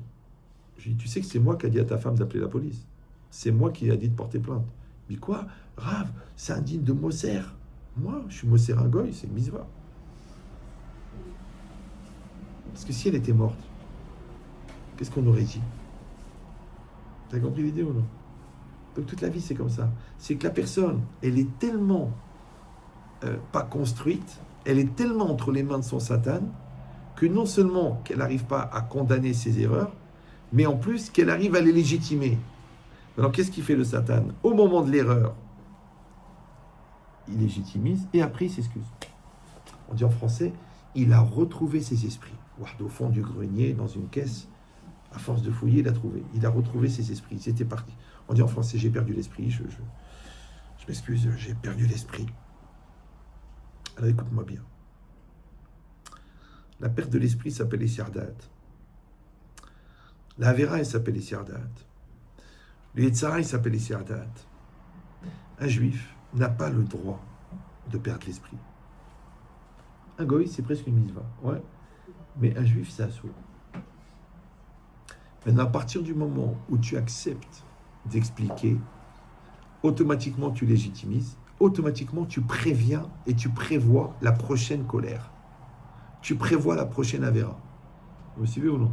Je dis, tu sais que c'est moi qui ai dit à ta femme d'appeler la police. C'est moi qui ai dit de porter plainte. Il dit, quoi? Rav, c'est indigne de Moser. Moi, je suis Moser un goy, c'est une misva. Parce que si elle était morte, qu'est-ce qu'on aurait dit? T'as compris l'idée ou non? Donc toute la vie, c'est comme ça. C'est que la personne, elle est tellement pas construite, elle est tellement entre les mains de son Satan, que non seulement qu'elle n'arrive pas à condamner ses erreurs, mais en plus qu'elle arrive à les légitimer. Alors qu'est-ce qu'il fait le Satan? Au moment de l'erreur, il légitimise et après il s'excuse. On dit en français, il a retrouvé ses esprits. Au fond du grenier, dans une caisse, à force de fouiller, il a trouvé. Il a retrouvé ses esprits. C'était parti. On dit en français, j'ai perdu l'esprit. Je m'excuse, j'ai perdu l'esprit. Alors écoute-moi bien. La perte de l'esprit s'appelle les Siardat. La Avera, elle s'appelle les Siardat. Le Yetzara, il s'appelle les Siardat. Un juif n'a pas le droit de perdre l'esprit. Un goy, c'est presque une misva. Ouais. Mais un juif, c'est assaut. Maintenant, à partir du moment où tu acceptes d'expliquer, automatiquement tu légitimises, automatiquement tu préviens et tu prévois la prochaine colère. Tu prévois la prochaine avéra. Vous me suivez ou non?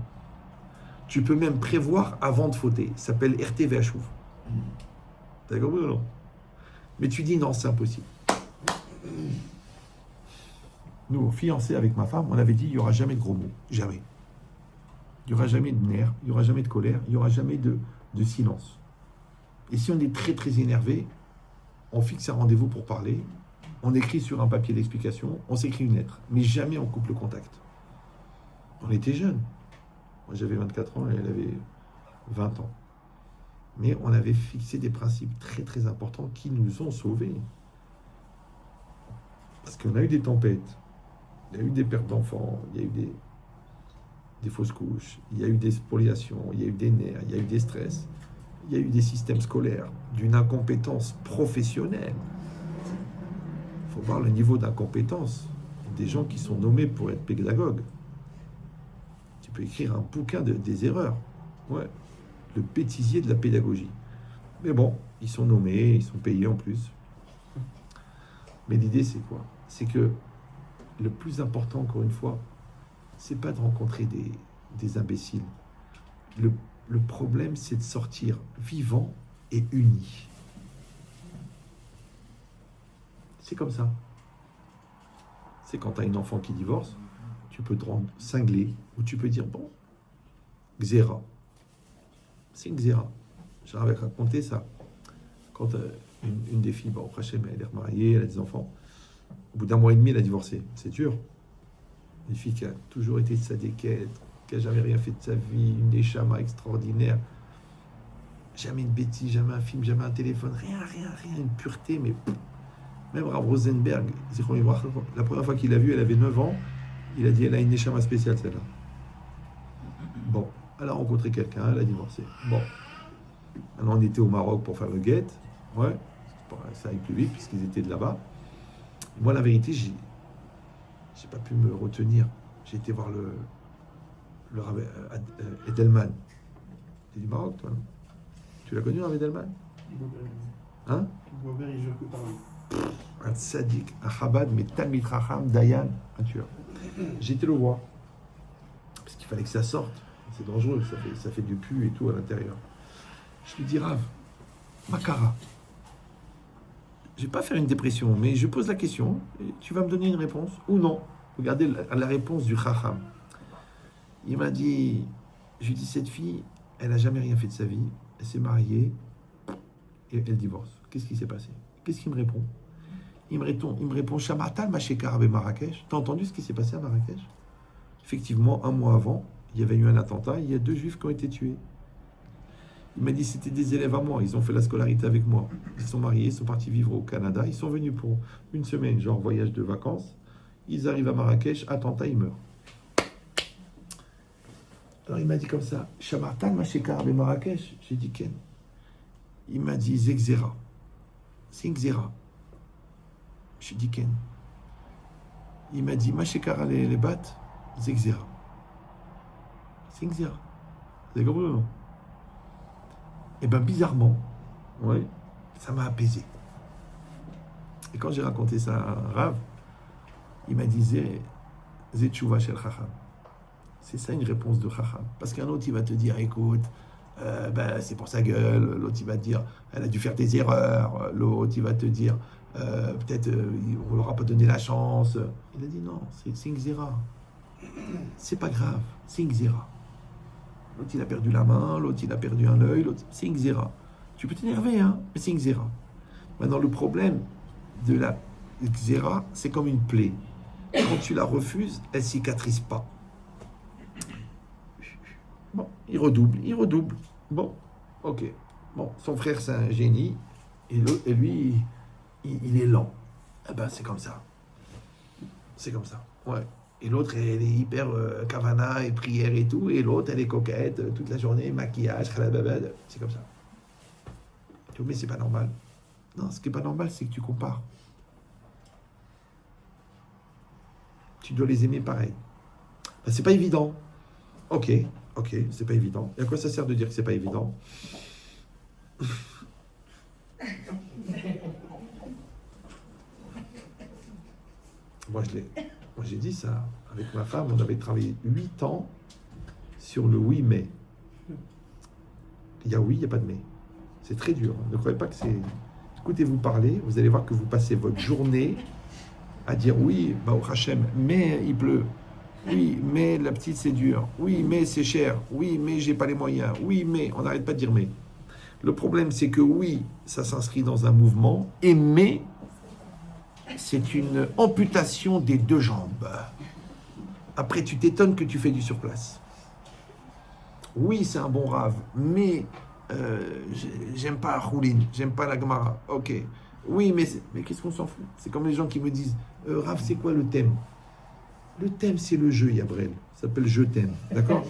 Tu peux même prévoir avant de fauter. Ça s'appelle RTV Chouv. T'as compris ou non? Mais tu dis non, c'est impossible. Nous, fiancés avec ma femme, on avait dit il n'y aura jamais de gros mots. Jamais. Il n'y aura jamais de nerfs, il n'y aura jamais de colère, il n'y aura jamais de silence. Et si on est très très énervé, on fixe un rendez-vous pour parler, on écrit sur un papier d'explication, on s'écrit une lettre, mais jamais on coupe le contact. On était jeunes. Moi j'avais 24 ans et elle avait 20 ans. Mais on avait fixé des principes très très importants qui nous ont sauvés. Parce qu'on a eu des tempêtes, il y a eu des pertes d'enfants, il y a eu des fausses couches, il y a eu des spoliations, il y a eu des nerfs, il y a eu des stress, il y a eu des systèmes scolaires, d'une incompétence professionnelle. Il faut voir le niveau d'incompétence des gens qui sont nommés pour être pédagogues. Tu peux écrire un bouquin des erreurs. Ouais. Le bêtisier de la pédagogie. Mais bon, ils sont nommés, ils sont payés en plus. Mais l'idée, c'est quoi? C'est que le plus important, encore une fois, c'est pas de rencontrer des imbéciles. Le problème, c'est de sortir vivant et uni. C'est comme ça. C'est quand tu as une enfant qui divorce, tu peux te rendre cinglé, ou tu peux dire, bon, Xéra. C'est une Xéra. J'avais raconté ça. Quand une des filles, bon, Hachem, elle est remariée, elle a des enfants. Au bout d'un mois et demi, elle a divorcé. C'est dur. Une fille qui a toujours été de sa déquête, qui n'a jamais rien fait de sa vie, une échama extraordinaire. Jamais une bêtise, jamais un film, jamais un téléphone, rien, une pureté, mais même Rav Rosenberg, la première fois qu'il l'a vue, elle avait 9 ans, il a dit, elle a une échama spéciale, celle-là. Bon, elle a rencontré quelqu'un, elle a divorcé. Bon, alors on était au Maroc pour faire le guet, ouais, ça allait plus vite puisqu'ils étaient de là-bas. Moi, la vérité, j'ai pas pu me retenir. J'ai été voir le Rav Edelman. T'es du Maroc, toi, non? Tu l'as connu, Rav Edelman? Hein? Un tzaddik, un chabad, mais Talmid Chacham, Dayan, un tueur. J'ai été le voir. Parce qu'il fallait que ça sorte. C'est dangereux, ça fait du pu et tout à l'intérieur. Je lui dis, Rav, Makara. Je ne vais pas faire une dépression, mais je pose la question, et tu vas me donner une réponse ou non. Regardez la réponse du Chacham. Il m'a dit, je lui dis, cette fille, elle n'a jamais rien fait de sa vie, elle s'est mariée et elle divorce. Qu'est-ce qui s'est passé? Qu'est-ce qu'il me répond? Il me répond, Shamatal Mashekar Abe Marrakech. T'as entendu ce qui s'est passé à Marrakech? Effectivement, un mois avant, il y avait eu un attentat, il y a 2 juifs qui ont été tués. Il m'a dit, c'était des élèves à moi, ils ont fait la scolarité avec moi. Ils sont mariés, ils sont partis vivre au Canada, ils sont venus pour une semaine, genre voyage de vacances. Ils arrivent à Marrakech, attentat, ils meurent. Alors il m'a dit comme ça, Shamartan Mashekar Abe Marrakech. J'ai dit, Ken. Il m'a dit, Zegzera. C'est une Xera. J'ai dit, Ken. Il m'a dit, Mashekar les bat, Zegzera. C'est une Xera. Vous avez compris ou non? Et bien bizarrement, ouais, ça m'a apaisé. Et quand j'ai raconté ça à Rav, il m'a dit, Zetchouva shel Chacham. C'est ça une réponse de Chacham. Parce qu'un autre, il va te dire, écoute, c'est pour sa gueule. L'autre, il va te dire, elle a dû faire des erreurs. L'autre, il va te dire, peut-être on ne leur a pas donné la chance. Il a dit, non, c'est une Xéra. C'est pas grave, c'est une Xéra. L'autre, il a perdu la main, l'autre, il a perdu un œil, l'autre, c'est une Xéra. Tu peux t'énerver, hein, mais c'est une Xéra. Maintenant, le problème de la Xéra, c'est comme une plaie. Quand tu la refuses, elle ne cicatrise pas. Bon, il redouble. Bon, ok. Bon, son frère, c'est un génie, et lui, il est lent. Eh ben, c'est comme ça. C'est comme ça, ouais. Et l'autre, elle est hyper kavana et prière et tout. Et l'autre, elle est coquette toute la journée, maquillage, khalababad. C'est comme ça. Tu vois, mais c'est pas normal. Non, ce qui est pas normal, c'est que tu compares. Tu dois les aimer pareil. Ben, c'est pas évident. Ok, c'est pas évident. Et à quoi ça sert de dire que c'est pas évident? Moi, j'ai dit ça. Avec ma femme, on avait travaillé 8 ans sur le oui, mais. Il y a oui, il n'y a pas de mais. C'est très dur. Ne croyez pas que c'est... Écoutez-vous parler, vous allez voir que vous passez votre journée à dire oui, au Hachem, mais il pleut. Oui, mais la petite, c'est dur. Oui, mais c'est cher. Oui, mais j'ai pas les moyens. Oui, mais... On n'arrête pas de dire mais. Le problème, c'est que oui, ça s'inscrit dans un mouvement, et mais... c'est une amputation des 2 jambes. Après, tu t'étonnes que tu fais du surplace. Oui, c'est un bon rave, mais j'aime pas Khoulin, j'aime pas la Gemara. Ok. Oui, mais qu'est-ce qu'on s'en fout? C'est comme les gens qui me disent, Rav, c'est quoi le thème? Le thème, c'est le jeu, Yabrel. Ça s'appelle Je t'aime, d'accord?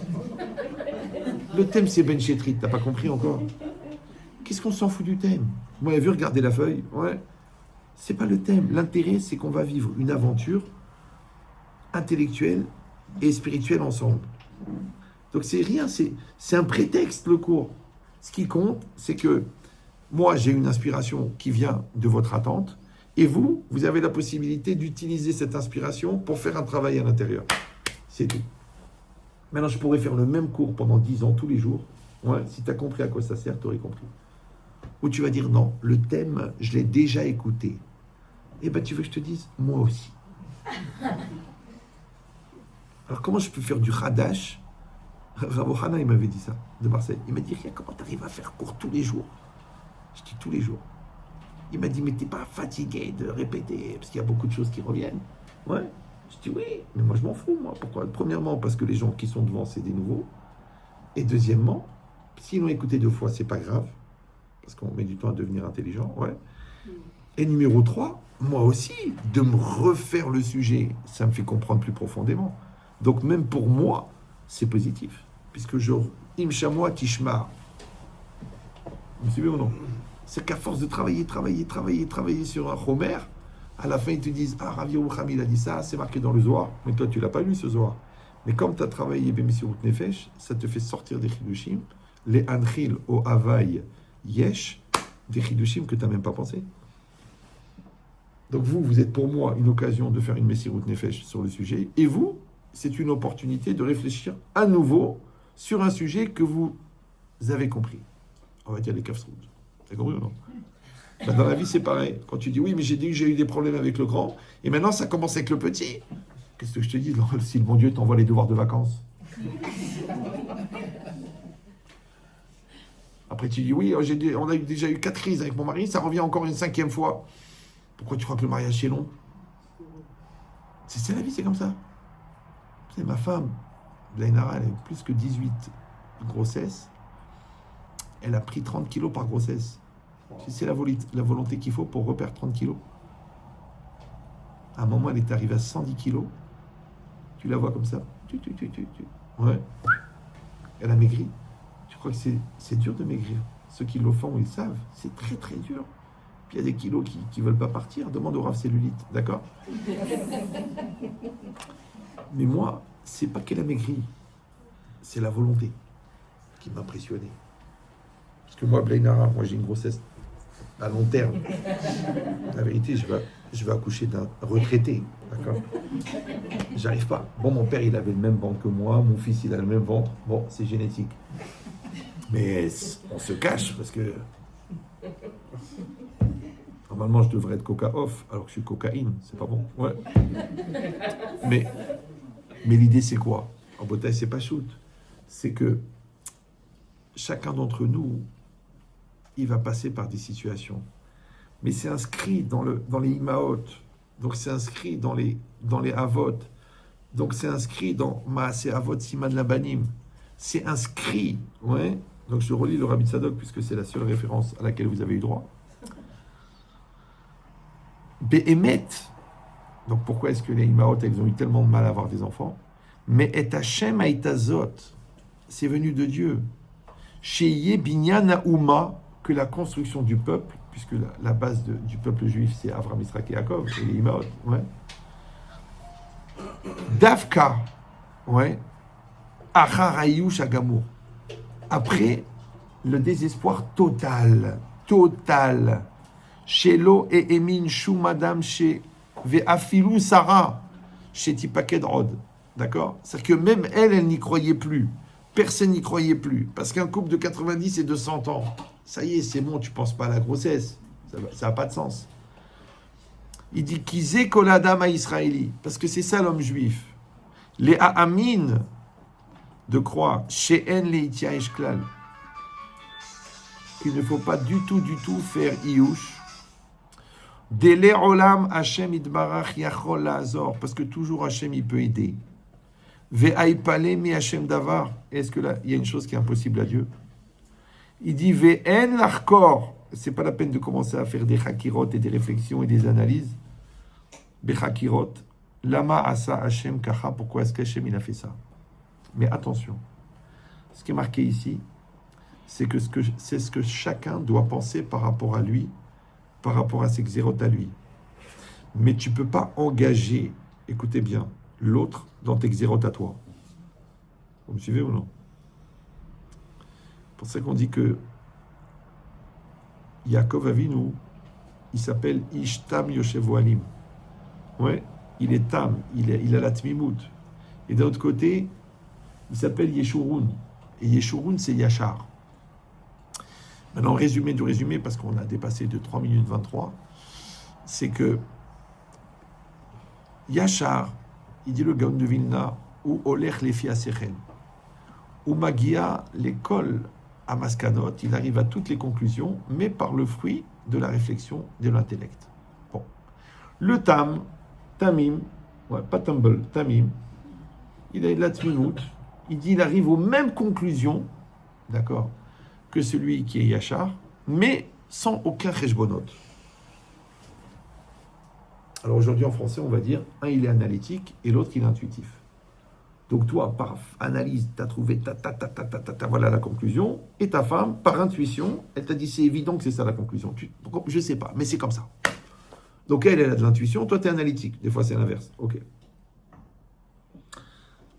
Le thème, c'est Ben Chetrit, t'as pas compris encore? Qu'est-ce qu'on s'en fout du thème? Vous m'avez vu regarder la feuille? Ouais. C'est pas le thème. L'intérêt, c'est qu'on va vivre une aventure intellectuelle et spirituelle ensemble. Donc c'est rien, c'est un prétexte, le cours. Ce qui compte, c'est que moi, j'ai une inspiration qui vient de votre attente, et vous avez la possibilité d'utiliser cette inspiration pour faire un travail à l'intérieur. C'est tout. Maintenant, je pourrais faire le même cours pendant 10 ans, tous les jours. Ouais, si tu as compris à quoi ça sert, tu aurais compris. Ou tu vas dire, non, le thème, je l'ai déjà écouté. Eh bien, tu veux que je te dise, moi aussi. Alors, comment je peux faire du Hadash? Rav Ohana, il m'avait dit ça, de Marseille. Il m'a dit, rien, comment tu arrives à faire cours tous les jours? Je dis, tous les jours. Il m'a dit, mais t'es pas fatigué de répéter, parce qu'il y a beaucoup de choses qui reviennent. Ouais. Je dis, oui, mais moi, je m'en fous, moi. Pourquoi? Premièrement, parce que les gens qui sont devant, c'est des nouveaux. Et deuxièmement, s'ils l'ont écouté 2 fois, c'est pas grave, parce qu'on met du temps à devenir intelligent, ouais. Et numéro 3, moi aussi, de me refaire le sujet, ça me fait comprendre plus profondément. Donc même pour moi, c'est positif. Puisque je... Imshamoa tishma. Vous me suivez ou non? C'est qu'à force de travailler sur un Homer, à la fin ils te disent, ah, Rav Yerucham, il a dit ça, c'est marqué dans le Zohar, mais toi tu l'as pas lu ce Zohar. Mais comme tu as travaillé Bemesirut Nefesh, ça te fait sortir des Chidushim, les Anchil au Havaï Yesh, des Chidushim que tu n'as même pas pensé. Donc vous êtes pour moi une occasion de faire une Messirut Nefesh sur le sujet, et vous, c'est une opportunité de réfléchir à nouveau sur un sujet que vous avez compris. On va dire les kafsrout. C'est compris ou non? Ben, dans la vie, c'est pareil. Quand tu dis oui, mais j'ai dit que j'ai eu des problèmes avec le grand, et maintenant ça commence avec le petit. Qu'est-ce que je te dis si le bon Dieu t'envoie les devoirs de vacances? Après tu dis oui, on a déjà eu 4 crises avec mon mari, ça revient encore une 5e fois. Pourquoi tu crois que le mariage est long? C'est la vie, c'est comme ça. C'est ma femme, Blainara, elle a plus que 18 grossesses. Elle a pris 30 kilos par grossesse. C'est la volonté qu'il faut pour reperdre 30 kilos. À un moment, elle est arrivée à 110 kilos. Tu la vois comme ça. Ouais. Elle a maigri. Tu crois que c'est dur de maigrir? Ceux qui le font, ils savent. C'est très très dur. Puis il y a des kilos qui ne veulent pas partir. Demande au Rav Cellulite. D'accord? Mais moi, c'est pas qu'elle a maigri. C'est la volonté qui m'a impressionné. Parce que moi, Blainara, j'ai une grossesse à long terme. La vérité, je vais accoucher d'un retraité. D'accord? J'arrive pas. Bon, mon père, il avait le même ventre que moi. Mon fils, il a le même ventre. Bon, c'est génétique. Mais on se cache parce que normalement, je devrais être coca off alors que je suis cocaïne. C'est pas bon. Ouais. Mais l'idée, c'est quoi? En bataille, c'est pas shoot. C'est que chacun d'entre nous, il va passer par des situations. Mais c'est inscrit dans les Imaot. Donc c'est inscrit dans les Avot. Donc c'est inscrit dans Maaseh Avot Siman Labanim. C'est inscrit, ouais. Donc je relis le Rabbi Tzadok puisque c'est la seule référence à laquelle vous avez eu droit. Be'emet. Donc pourquoi est-ce que les Imaot, elles ont eu tellement de mal à avoir des enfants? Mais et Hashem Haïtazot, c'est venu de Dieu. Sheye Binyan Uma, que la construction du peuple, puisque la base du peuple juif, c'est Avraham, Yitzhak et Yaakov, et les Imaot, ouais. Davka, ouais. Acharayush Agamour. Après, le désespoir total. Shelo et Emin Shou Madame chez Ve'afilou Sarah, chez Tipaked Rod. D'accord? C'est-à-dire que même elle n'y croyait plus. Personne n'y croyait plus. Parce qu'un couple de 90 et de 100 ans, ça y est, c'est bon, tu ne penses pas à la grossesse. Ça n'a pas de sens. Il dit Kizé Koladam à Israéli. Parce que c'est ça l'homme juif. Les Ha'amin de croire. She'en Leitia Eshklal. Qu'il ne faut pas du tout faire Iouch. Dele Olam Hashem Idbarach Yachol La'azor. Parce que toujours Hashem, il peut aider. Ve'aipale mi Hashem davar. Est-ce que là, il y a une chose qui est impossible à Dieu? Il dit Ve'en l'arkor. C'est pas la peine de commencer à faire des chakirot et des réflexions et des analyses. Bechakirot. Lama asa Hashem kacha. Pourquoi est-ce qu'Hashem il a fait ça? Mais attention. Ce qui est marqué ici, c'est ce que chacun doit penser par rapport à lui, par rapport à ses xérotes à lui. Mais tu peux pas engager, écoutez bien, l'autre dans tes xérotes à toi. Vous me suivez ou non? C'est pour ça qu'on dit que Yaakov Avinu, il s'appelle Ishtam Yoshev Alim. Ouais, il est tam, il a la tmimout. Et d'un autre côté, il s'appelle Yeshurun. Et Yeshurun, c'est Yachar. Maintenant, résumé du résumé, parce qu'on a dépassé de 3 minutes 23, c'est que Yachar, il dit le Gaon de Vilna, ou Olech Lefi Asechel, ou Magia, l'école à Maskanot, il arrive à toutes les conclusions, mais par le fruit de la réflexion de l'intellect. Bon. Le Tamim, ouais, pas Tumble, Tamim, il a la Tmimout, il dit il arrive aux mêmes conclusions, d'accord, que celui qui est Yachar, mais sans aucun cheshbonot. Alors aujourd'hui en français, on va dire, un il est analytique et l'autre il est intuitif. Donc toi, par analyse, tu as trouvé voilà la conclusion, et ta femme, par intuition, elle t'a dit c'est évident que c'est ça la conclusion. Je ne sais pas, mais c'est comme ça. Donc elle a de l'intuition, toi tu es analytique. Des fois c'est l'inverse. Ok.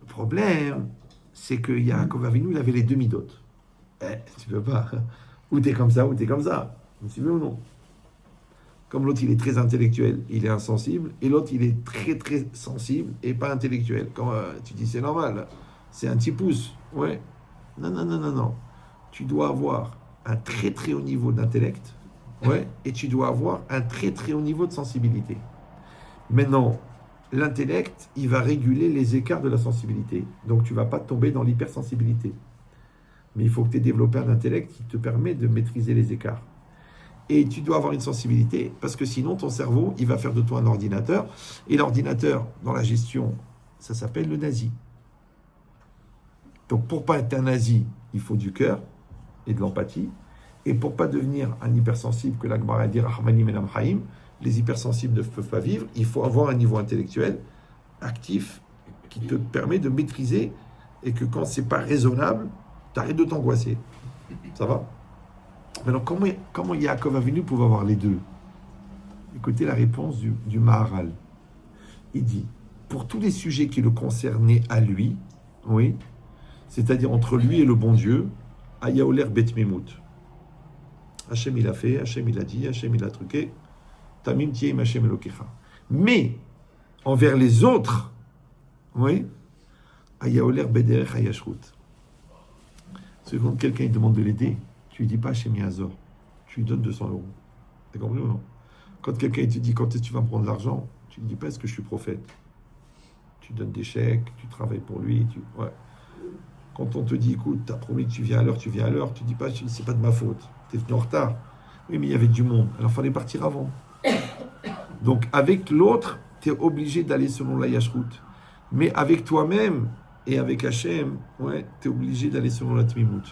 Le problème, c'est que Yaakov Avinu, il avait les demi-dotes. Tu peux pas. Ou t'es comme ça, ou t'es comme ça. Vous me suivez ou non? Comme l'autre, il est très intellectuel, il est insensible, et l'autre, il est très, très sensible et pas intellectuel. Quand tu dis, c'est normal, c'est un petit pouce. Ouais. Non. Tu dois avoir un très très haut niveau d'intellect, ouais, et tu dois avoir un très très haut niveau de sensibilité. Maintenant, l'intellect, il va réguler les écarts de la sensibilité. Donc tu ne vas pas tomber dans l'hypersensibilité. Mais il faut que tu aies développé un intellect qui te permet de maîtriser les écarts. Et tu dois avoir une sensibilité, parce que sinon ton cerveau, il va faire de toi un ordinateur. Et l'ordinateur, dans la gestion, ça s'appelle le nazi. Donc pour ne pas être un nazi, il faut du cœur et de l'empathie. Et pour ne pas devenir un hypersensible, que l'Agmara dit Rahmani Menam Haïm, les hypersensibles ne peuvent pas vivre, il faut avoir un niveau intellectuel actif qui te permet de maîtriser et que quand c'est pas raisonnable, tu arrêtes de t'angoisser. Ça va? Maintenant, comment Yaakov Avinu pouvait avoir les deux? Écoutez la réponse du Maharal. Il dit, pour tous les sujets qui le concernaient à lui, oui, c'est-à-dire entre lui et le bon Dieu, Ayaoler Bet Mimut. Hachem il a fait, Hachem il a dit, Hachem il a truqué, Tamim Tieim Hachem Elokecha. Mais, envers les autres, oui, Ayaoler Bederech Hayashrut. C'est quand quelqu'un il demande de l'aider, tu lui dis pas Hachem Yazor, tu lui donnes 200 euros. T'as compris ou non? Quand quelqu'un te dit quand est-ce que tu vas me prendre de l'argent, tu lui dis pas est-ce que je suis prophète. Tu donnes des chèques, tu travailles pour lui, ouais. Quand on te dit écoute, t'as promis que tu viens à l'heure, tu dis pas c'est pas de ma faute, t'es venu en retard. Oui, mais il y avait du monde, alors il fallait partir avant. Donc avec l'autre, tu es obligé d'aller selon la Yashrut. Mais avec toi-même et avec Hachem, ouais, tu es obligé d'aller selon la Tmimut.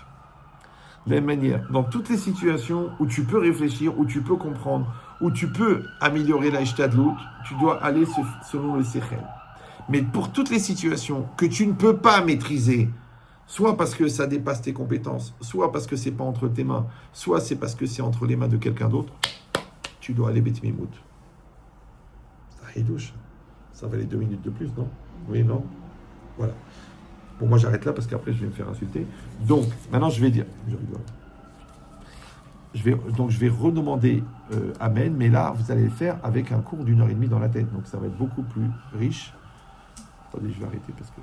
De la même manière, dans toutes les situations où tu peux réfléchir, où tu peux comprendre, où tu peux améliorer la Ishtadlut, tu dois aller selon le Sechel. Mais pour toutes les situations que tu ne peux pas maîtriser, soit parce que ça dépasse tes compétences, soit parce que c'est pas entre tes mains, soit c'est parce que c'est entre les mains de quelqu'un d'autre, tu dois aller Betmimut. Ça douche. Ça valait 2 minutes de plus, non? Oui, non? Voilà. Bon, moi j'arrête là parce qu'après je vais me faire insulter. Donc, maintenant je vais dire... Je vais redemander Amen, mais là, vous allez le faire avec un cours d'1h30 dans la tête. Donc, ça va être beaucoup plus riche. Attendez, je vais arrêter parce que...